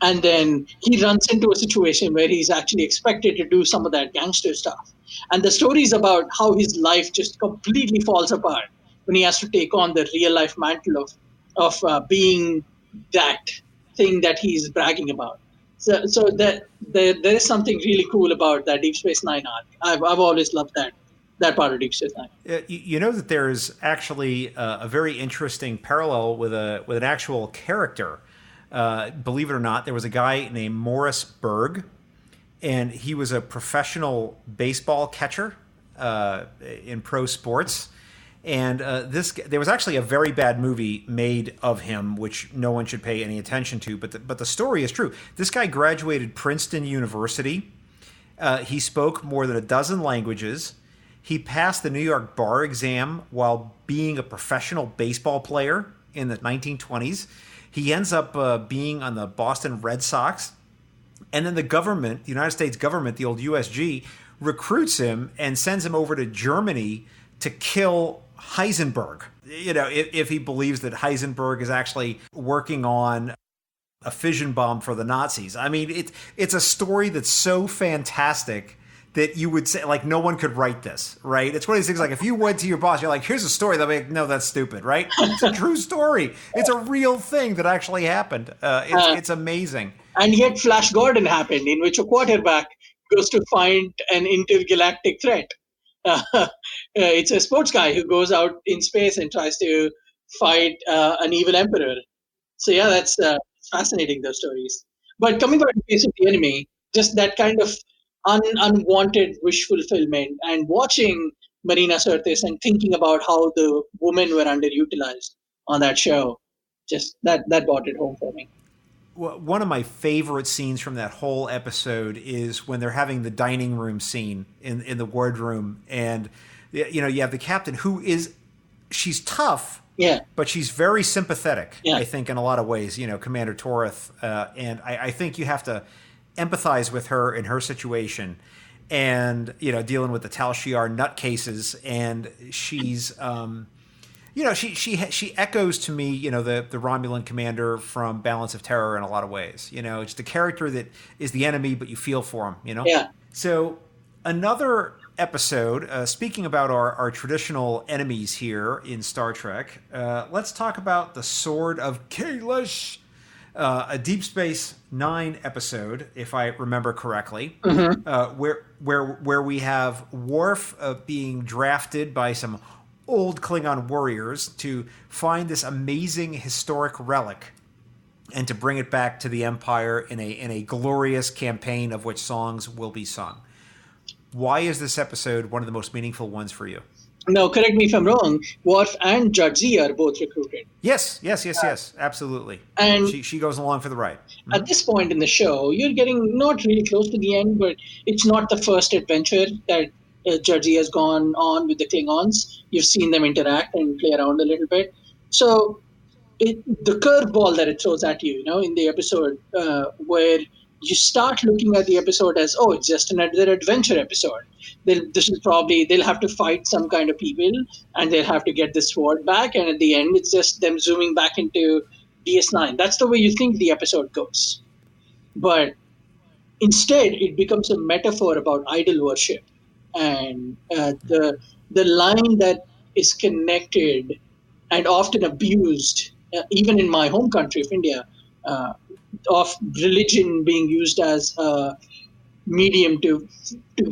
And then he runs into a situation where he's actually expected to do some of that gangster stuff. And the story is about how his life just completely falls apart when he has to take on the real life mantle of being that thing that he's bragging about. So that there is something really cool about that Deep Space Nine arc. I've always loved that part of Deep Space Nine. You know that there's actually a very interesting parallel with an actual character. Believe it or not, there was a guy named Morris Berg, and he was a professional baseball catcher in pro sports. And there was actually a very bad movie made of him, which no one should pay any attention to. But the story is true. This guy graduated Princeton University. He spoke more than a dozen languages. He passed the New York bar exam while being a professional baseball player in the 1920s. He ends up being on the Boston Red Sox. And then the United States government, the old USG, recruits him and sends him over to Germany to kill Heisenberg. You know, if he believes that Heisenberg is actually working on a fission bomb for the Nazis. I mean, it's a story that's so fantastic that you would say, like, no one could write this, right? It's one of these things, like, if you went to your boss, you're like, here's a story, they'll be like, no, that's stupid, right? It's a true story. It's a real thing that actually happened. It's amazing. And yet Flash Gordon happened, in which a quarterback goes to find an intergalactic threat. It's a sports guy who goes out in space and tries to fight an evil emperor. So yeah, that's fascinating, those stories. But coming back to Face of the Enemy, just that kind of unwanted wish fulfillment, and watching Marina Sirtis and thinking about how the women were underutilized on that show, just that brought it home for me. Well, one of my favorite scenes from that whole episode is when they're having the dining room scene in the wardroom, and you know, you have the captain she's tough, yeah, but she's very sympathetic. Yeah. I think in a lot of ways, you know, Commander Torith, and I think you have to empathize with her in her situation, and you know, dealing with the Tal Shiar nutcases, and she's you know, she echoes to me, you know, the Romulan commander from Balance of Terror in a lot of ways. You know, it's the character that is the enemy, but you feel for him, you know? Yeah. So another episode, speaking about our traditional enemies here in Star Trek, let's talk about the Sword of Kahless. a Deep Space Nine episode, if I remember correctly, where we have Worf being drafted by some old Klingon warriors to find this amazing historic relic and to bring it back to the Empire in a glorious campaign of which songs will be sung. Why is this episode one of the most meaningful ones for you? Now, correct me if I'm wrong, Worf and Jadzia are both recruited. Yes, absolutely. And she goes along for the ride. At this point in the show, you're getting not really close to the end, but it's not the first adventure that Jadzia has gone on with the Klingons. You've seen them interact and play around a little bit. So the curveball that it throws at you, in the episode where you start looking at the episode as, oh, it's just another adventure episode. They'll have to fight some kind of people and they'll have to get the sword back. And at the end, it's just them zooming back into DS9. That's the way you think the episode goes. But instead, it becomes a metaphor about idol worship. And the line that is connected and often abused, even in my home country of India, of religion being used as a medium to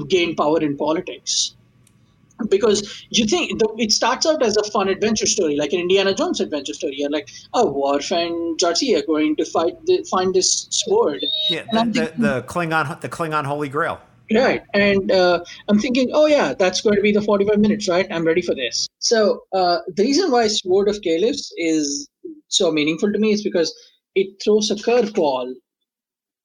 gain power in politics. Because you think it starts out as a fun adventure story, like an Indiana Jones adventure story. You're like, Worf and Jadzia are going to find this sword. Yeah, the Klingon Holy Grail. Right. And I'm thinking, oh, yeah, that's going to be the 45 minutes, right? I'm ready for this. So the reason why Sword of Kalis is so meaningful to me is because it throws a curveball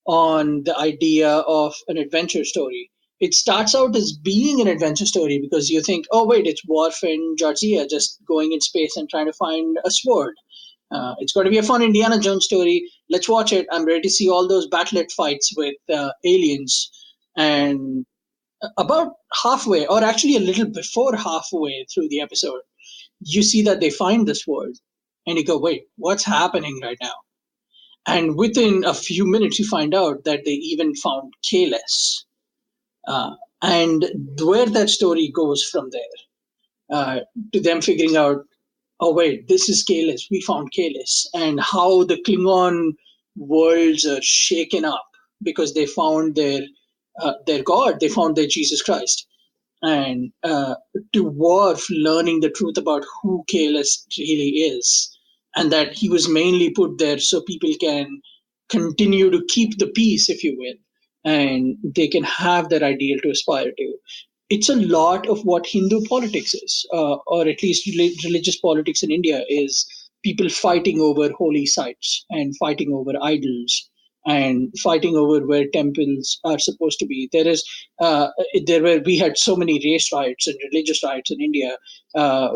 on the idea of an adventure story. It starts out as being an adventure story because you think, oh, wait, it's Worf and Jadzia just going in space and trying to find a sword. It's going to be a fun Indiana Jones story. Let's watch it. I'm ready to see all those battlet fights with aliens. And about halfway, or actually a little before halfway through the episode, you see that they find the sword. And you go, wait, what's happening right now? And within a few minutes, you find out that they even found Kalis. And where that story goes from there, to them figuring out, oh, wait, this is Kalis. We found Kalis. And how the Klingon worlds are shaken up because they found their God. They found their Jesus Christ. And to Worf learning the truth about who Kalis really is. And that he was mainly put there so people can continue to keep the peace, if you will, and they can have that ideal to aspire to. It's a lot of what Hindu politics is, or at least religious politics in India is people fighting over holy sites and fighting over idols and fighting over where temples are supposed to be. We had so many race riots and religious riots in India. There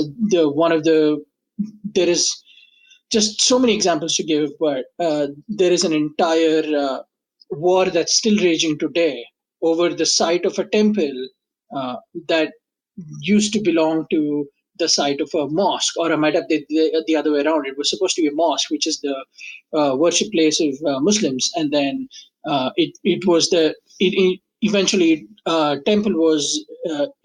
is just so many examples to give, but there is an entire war that's still raging today over the site of a temple that used to belong to the site of a mosque, or I might have the other way around. It was supposed to be a mosque, which is the worship place of Muslims, and then eventually temple was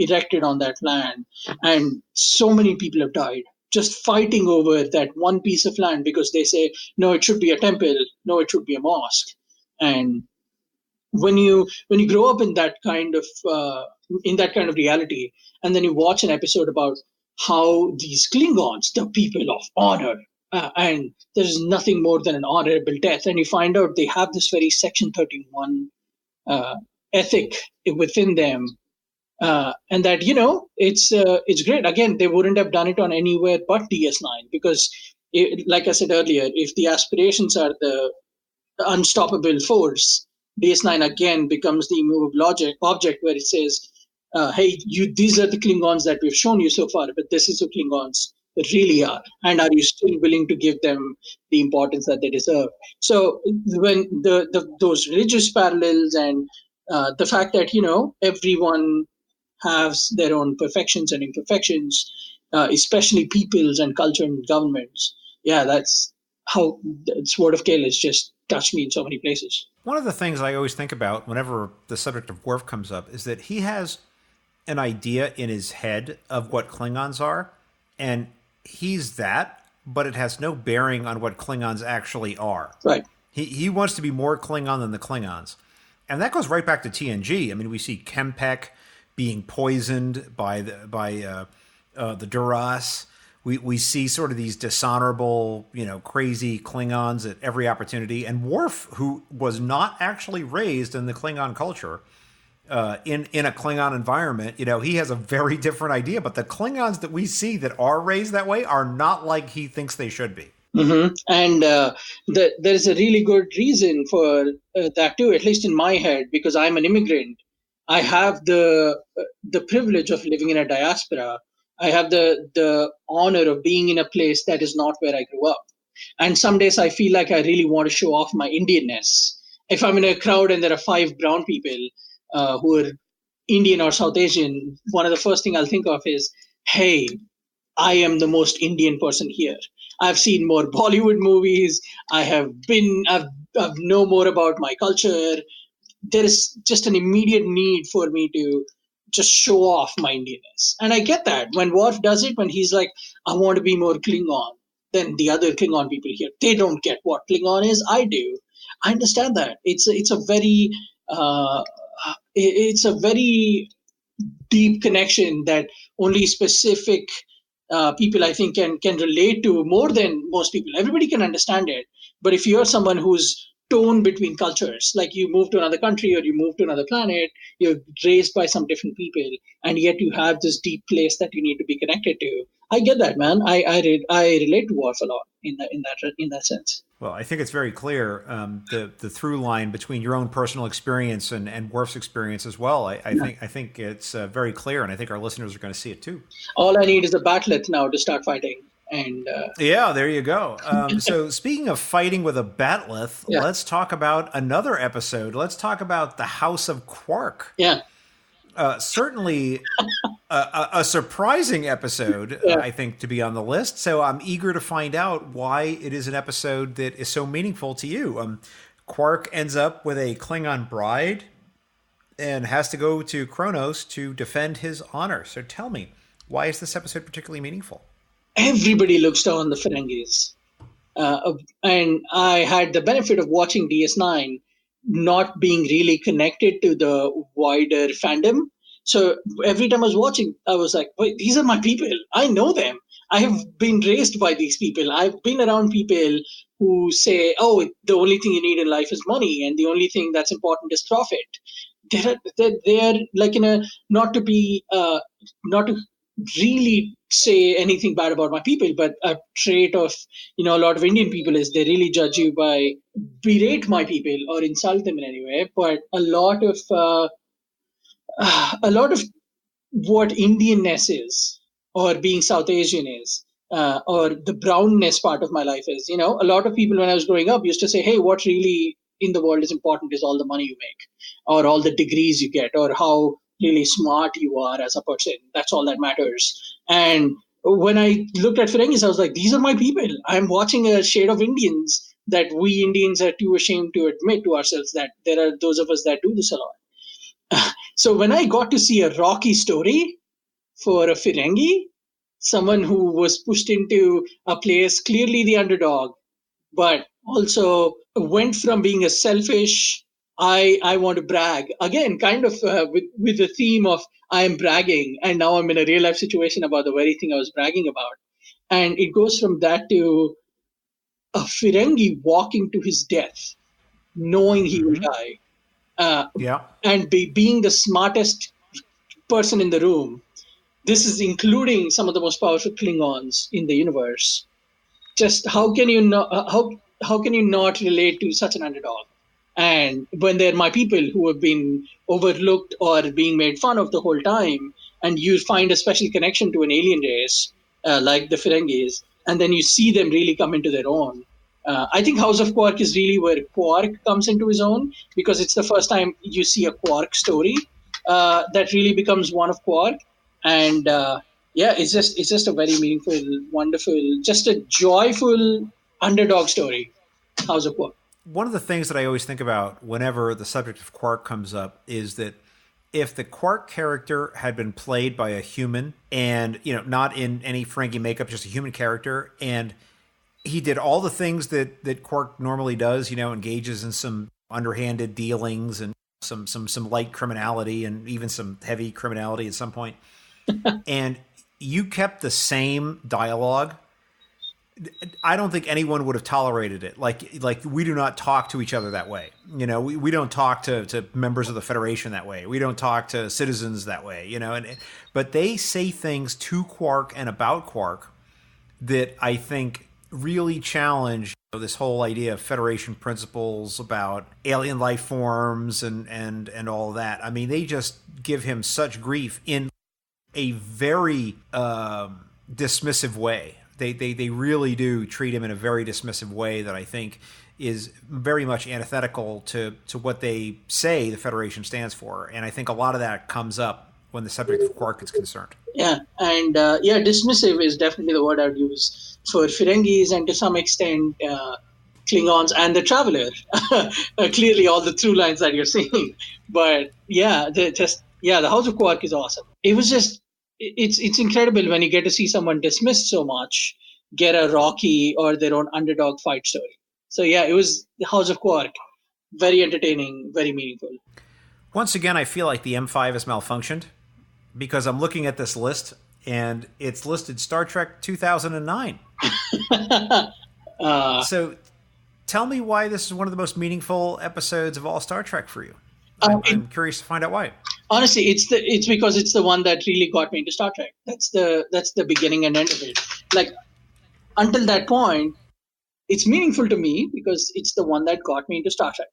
erected on that land, and so many people have died just fighting over that one piece of land because they say, no, it should be a temple, no, it should be a mosque. And when you grow up in that kind of reality, and then you watch an episode about how these Klingons, the people of honor, and there's nothing more than an honorable death, and you find out they have this very Section 31 ethic within them. And that, it's great. Again, they wouldn't have done it on anywhere but DS9 because, like I said earlier, if the aspirations are the unstoppable force, DS9 again becomes the immovable object where it says, hey, these are the Klingons that we've shown you so far, but this is who Klingons really are. And are you still willing to give them the importance that they deserve? So when those religious parallels and the fact that, everyone has their own perfections and imperfections, especially peoples and culture and governments. Yeah, that's how the Sword of Kalis just touched me in so many places. One of the things I always think about whenever the subject of Worf comes up is that he has an idea in his head of what Klingons are, and he's that, but it has no bearing on what Klingons actually are. Right. He wants to be more Klingon than the Klingons. And that goes right back to TNG. I mean, we see Kempek being poisoned by the Duras. We see sort of these dishonorable, crazy Klingons at every opportunity. And Worf, who was not actually raised in the Klingon culture, in a Klingon environment, he has a very different idea. But the Klingons that we see that are raised that way are not like he thinks they should be. Mm-hmm. And there is a really good reason for that too, at least in my head, because I'm an immigrant. I have the privilege of living in a diaspora. I have the honor of being in a place that is not where I grew up. And some days I feel like I really want to show off my Indianness. If I'm in a crowd and there are 5 brown people who are Indian or South Asian, one of the first thing I'll think of is, hey, I am the most Indian person here. I've seen more Bollywood movies. I've know more about my culture. There is just an immediate need for me to just show off my Indianness. And I get that. When Worf does it, when he's like, I want to be more Klingon than the other Klingon people here. They don't get what Klingon is. I do. I understand that. It's a very deep connection that only specific people, I think, can relate to more than most people. Everybody can understand it. But if you're someone who's torn between cultures, like you move to another country or you move to another planet, you're raised by some different people, and yet you have this deep place that you need to be connected to. I get that, man. I relate to Worf a lot in that sense. Well, I think it's very clear, the through line between your own personal experience and Worf's experience as well. I think it's very clear, and I think our listeners are going to see it too. All I need is a bat'leth now to start fighting. And yeah, there you go. So speaking of fighting with a bat'leth, let's talk about another episode. Let's talk about the House of Quark. Yeah. Certainly a surprising episode, I think, to be on the list. So I'm eager to find out why it is an episode that is so meaningful to you. Quark ends up with a Klingon bride and has to go to Kronos to defend his honor. So tell me, why is this episode particularly meaningful? Everybody looks down on the Ferengis. And I had the benefit of watching DS9, not being really connected to the wider fandom. So every time I was watching, I was like, wait, these are my people. I know them. I have been raised by these people. I've been around people who say, oh, the only thing you need in life is money, and the only thing that's important is profit. They're like not to really say anything bad about my people, but a trait of a lot of Indian people is they really judge you by berate my people or insult them in any way. But a lot of what Indianness is, or being South Asian is, or the brownness part of my life is, a lot of people when I was growing up used to say, hey, what really in the world is important is all the money you make, or all the degrees you get, or how really smart you are as a person. That's all that matters. And when I looked at Ferengis, I was like, these are my people. I'm watching a shade of Indians that we Indians are too ashamed to admit to ourselves that there are those of us that do this a lot. So when I got to see a Rocky story for a Ferengi, someone who was pushed into a place, clearly the underdog, but also went from being a selfish, I want to brag, again, kind of with the theme of I am bragging, and now I'm in a real life situation about the very thing I was bragging about. And it goes from that to a Ferengi walking to his death, knowing he will die, and being the smartest person in the room. This is including some of the most powerful Klingons in the universe. Just how can you not relate to such an underdog? And when they're my people who have been overlooked or being made fun of the whole time, and you find a special connection to an alien race like the Ferengis, and then you see them really come into their own. I think House of Quark is really where Quark comes into his own, because it's the first time you see a Quark story that really becomes one of Quark. And it's just a very meaningful, wonderful, just a joyful underdog story, House of Quark. One of the things that I always think about whenever the subject of Quark comes up is that if the Quark character had been played by a human and, not in any Ferengi makeup, just a human character, and He did all the things that Quark normally does, engages in some underhanded dealings and some light criminality and even some heavy criminality at some point. And you kept the same dialogue. I don't think anyone would have tolerated it. Like we do not talk to each other that way. We don't talk to members of the Federation that way. We don't talk to citizens that way, but they say things to Quark and about Quark that I think really challenge this whole idea of Federation principles about alien life forms and all of that. I mean, they just give him such grief in a very dismissive way. They really do treat him in a very dismissive way that I think is very much antithetical to what they say the Federation stands for. And I think a lot of that comes up when the subject of Quark is concerned. Yeah, and dismissive is definitely the word I would use for Ferengis and to some extent Klingons and the Traveler. Clearly all the through lines that you're seeing. But the House of Quark is awesome. It was just, it's incredible when you get to see someone dismissed so much get a Rocky or their own underdog fight story. So yeah, it was the House of Quark. Very entertaining, very meaningful. Once again, I feel like the M5 has malfunctioned because I'm looking at this list and it's listed Star Trek 2009. So tell me why this is one of the most meaningful episodes of all Star Trek for you. I'm curious to find out why. Honestly, it's because it's the one that really got me into Star Trek. That's the beginning and end of it. Like until that point, it's meaningful to me because it's the one that got me into Star Trek.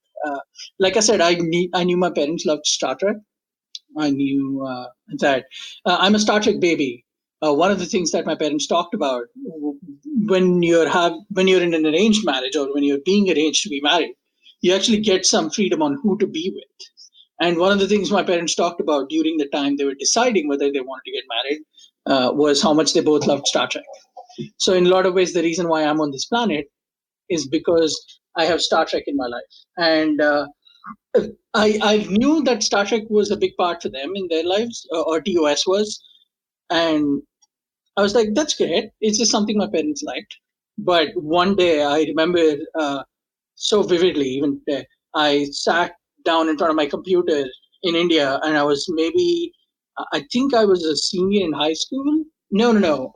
Like I said, I knew my parents loved Star Trek. I knew that I'm a Star Trek baby. One of the things that my parents talked about when you're in an arranged marriage or when you're being arranged to be married, you actually get some freedom on who to be with. And one of the things my parents talked about during the time they were deciding whether they wanted to get married was how much they both loved Star Trek. So in a lot of ways, the reason why I'm on this planet is because I have Star Trek in my life. And I knew that Star Trek was a big part for them in their lives, or TOS was. And I was like, that's great. It's just something my parents liked. But one day I remember so vividly, even I sat down in front of my computer in India and I was I think I was a senior in high school. No.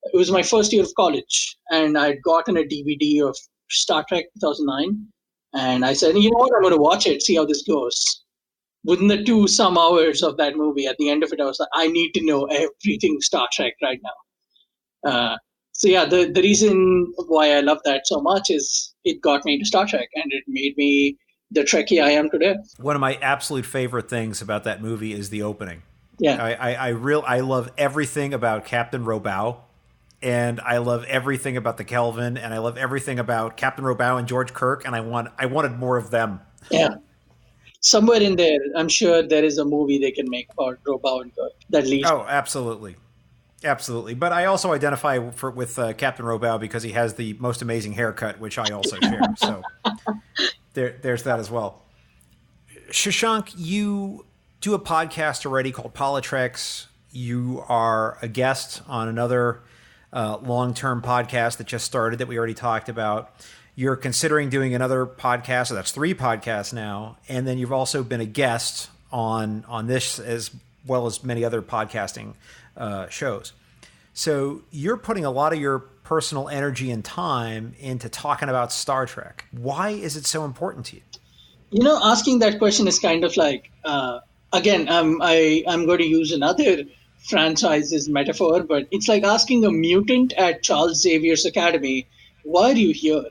It was my first year of college and I'd gotten a DVD of Star Trek 2009. And I said, you know what, I'm going to watch it, see how this goes. Within the 2 some hours of that movie, at the end of it, I was like, I need to know everything Star Trek right now. So yeah, the reason why I love that so much is it got me into Star Trek and it made me the Trekkie I am today. One of my absolute favorite things about that movie is the opening. Yeah, I love everything about Captain Robow. And I love everything about the Kelvin, and I love everything about Captain Robow and George Kirk, and I wanted more of them. Yeah. Somewhere in there, I'm sure there is a movie they can make about Robow and Kirk that leads. Oh, absolutely. Absolutely. But I also identify with Captain Robow because he has the most amazing haircut, which I also share. So there's that as well. Shashank, you do a podcast already called Politrex. You are a guest on another long-term podcast that just started that we already talked about. You're considering doing another podcast, so that's 3 podcasts now, and then you've also been a guest on this as well as many other podcasting shows. So you're putting a lot of your personal energy and time into talking about Star Trek. Why is it so important to you? Asking that question is kind of like, again, I'm going to use another franchise's metaphor, but it's like asking a mutant at Charles Xavier's Academy, why are you here?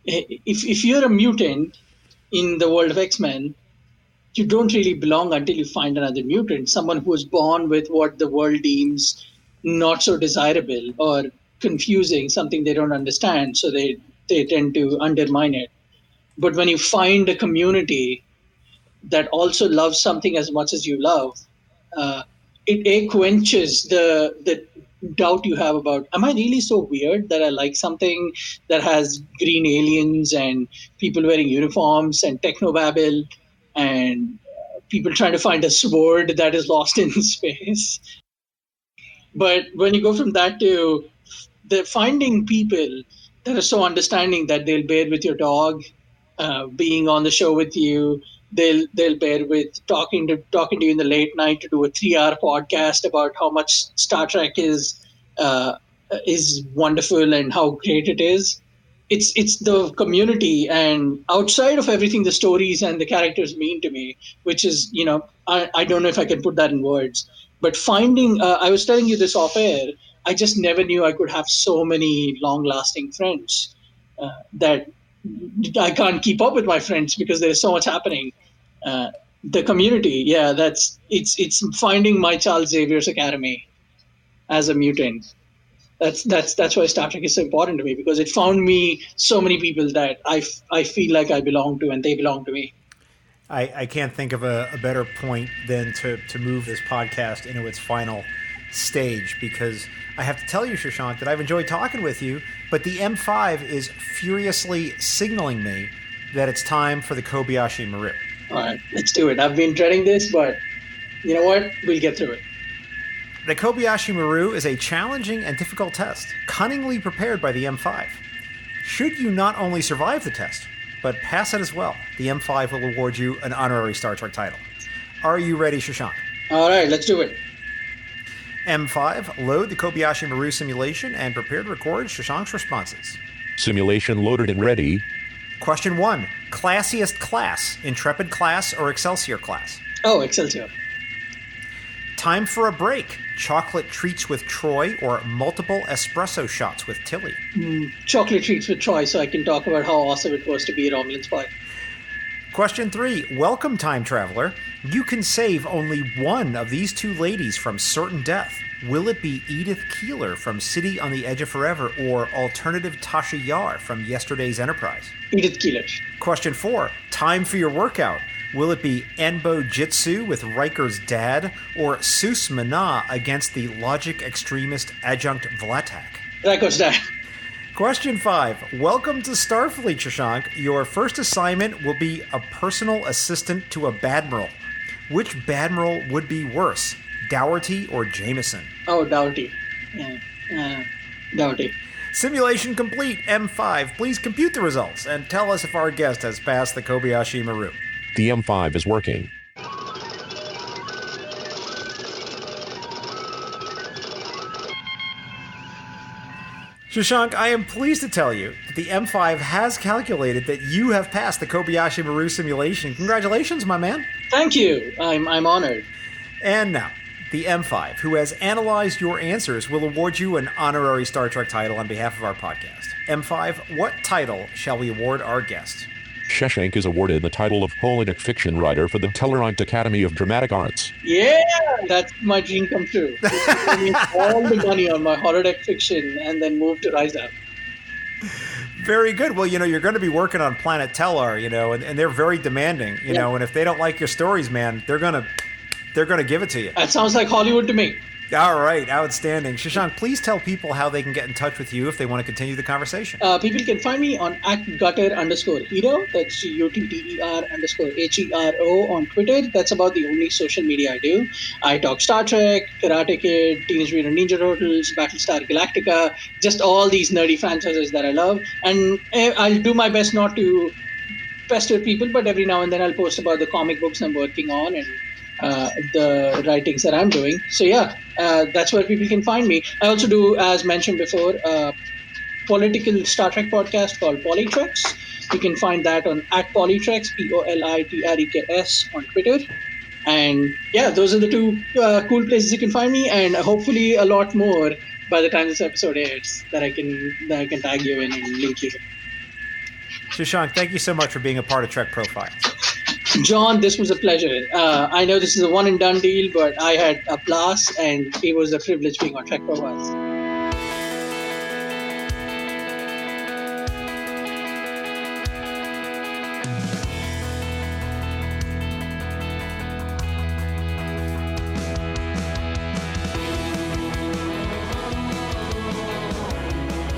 If you're a mutant in the world of X-Men, you don't really belong until you find another mutant, someone who was born with what the world deems not so desirable or confusing, something they don't understand, so they tend to undermine it. But when you find a community that also loves something as much as you love, it quenches the doubt you have about, am I really so weird that I like something that has green aliens and people wearing uniforms and technobabble and people trying to find a sword that is lost in space? But when you go from that to the finding people that are so understanding that they'll bear with your dog, being on the show with you. They'll bear with talking to you in the late night to do a 3-hour podcast about how much Star Trek is wonderful and how great it is. It's the community, and outside of everything, the stories and the characters mean to me, which is, I don't know if I can put that in words, but finding, I was telling you this off air, I just never knew I could have so many long lasting friends that I can't keep up with my friends because there's so much happening. The community, it's finding my Charles Xavier's Academy as a mutant. That's why Star Trek is so important to me, because it found me so many people that I feel like I belong to and they belong to me. I can't think of a better point than to move this podcast into its final stage, because I have to tell you, Shashank, that I've enjoyed talking with you, but the M5 is furiously signaling me that it's time for the Kobayashi Maru. All right, let's do it. I've been dreading this, but you know what? We'll get through it. The Kobayashi Maru is a challenging and difficult test, cunningly prepared by the M5. Should you not only survive the test, but pass it as well, the M5 will award you an honorary Star Trek title. Are you ready, Shashank? All right, let's do it. M5, load the Kobayashi Maru simulation and prepare to record Shashank's responses. Simulation loaded and ready. Question 1. Classiest class, Intrepid class or Excelsior class? Oh, Excelsior. Time for a break, chocolate treats with Troy or multiple espresso shots with Tilly? Chocolate treats with Troy, so I can talk about how awesome it was to be a Romulan spy. Question 3. Welcome, time traveler. You can save only one of these two ladies from certain death. Will it be Edith Keeler from City on the Edge of Forever or alternative Tasha Yar from Yesterday's Enterprise? Edith Keeler. Question 4. Time for your workout. Will it be Enbo Jitsu with Riker's dad or Seuss Mana against the logic extremist adjunct Vlatak? Riker's dad. Question 5. Welcome to Starfleet, Shashank. Your first assignment will be a personal assistant to a Badmiral. Which Badmiral would be worse, Dougherty or Jameson? Oh, Dougherty. Dougherty. Simulation complete. M5, please compute the results and tell us if our guest has passed the Kobayashi Maru. The M5 is working. Shashank, I am pleased to tell you that the M5 has calculated that you have passed the Kobayashi Maru simulation. Congratulations, my man. Thank you. I'm honored. And now, the M5, who has analyzed your answers, will award you an honorary Star Trek title on behalf of our podcast. M5, what title shall we award our guest? Shashank is awarded the title of Holodeck Fiction Writer for the Tellarant Academy of Dramatic Arts. Yeah, that's my dream come true. I mean, all the money on my holodeck fiction and then move to Rise Up. Very good. Well, you're going to be working on Planet Tellar, and they're very demanding, and if they don't like your stories, man, they're going to give it to you. That sounds like Hollywood to me. All right, outstanding. Shashank, please tell people how they can get in touch with you if they want to continue the conversation. People can find me on @gutter_hero. That's GUTTER_HERO on Twitter. That's about the only social media I do. I talk Star Trek, Karate Kid, Teenage Mutant Ninja Turtles, Battlestar Galactica, just all these nerdy franchises that I love. And I'll do my best not to pester people, but every now and then I'll post about the comic books I'm working on and the writings that I'm doing. So that's where people can find me. I also do, as mentioned before, a political Star Trek podcast called Polytreks. You can find that on @Polytreks, POLITREKS on Twitter. And those are the two cool places you can find me, and hopefully a lot more by the time this episode airs that I can tag you in and link you. Shashank, thank you so much for being a part of Trek Profiles. John, this was a pleasure. I know this is a one and done deal, but I had a blast and it was a privilege being on Trek Profiles.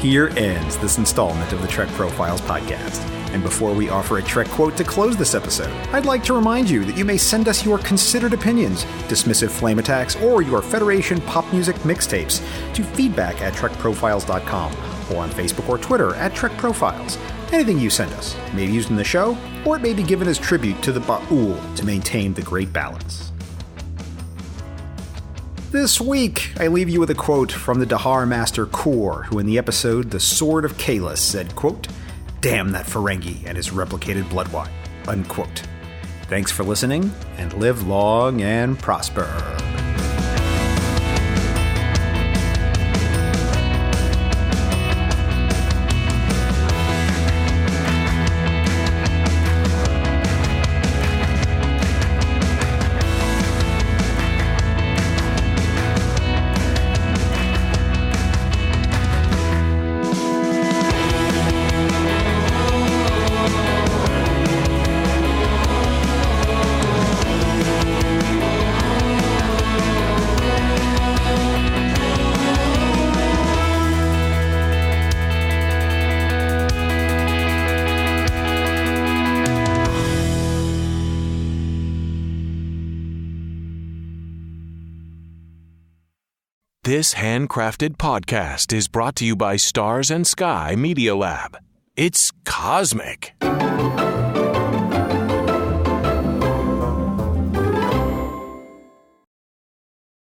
here ends this installment of the Trek Profiles podcast. And before we offer a Trek quote to close this episode, I'd like to remind you that you may send us your considered opinions, dismissive flame attacks, or your Federation pop music mixtapes to feedback@trekprofiles.com or on Facebook or Twitter @TrekProfiles. Anything you send us may be used in the show, or it may be given as tribute to the Ba'ul to maintain the great balance. This week, I leave you with a quote from the Dahar Master Kor, who in the episode The Sword of Kahless said, quote, "Damn that Ferengi and his replicated blood wine," unquote. Thanks for listening, and live long and prosper. This handcrafted podcast is brought to you by Stars and Sky Media Lab. It's cosmic.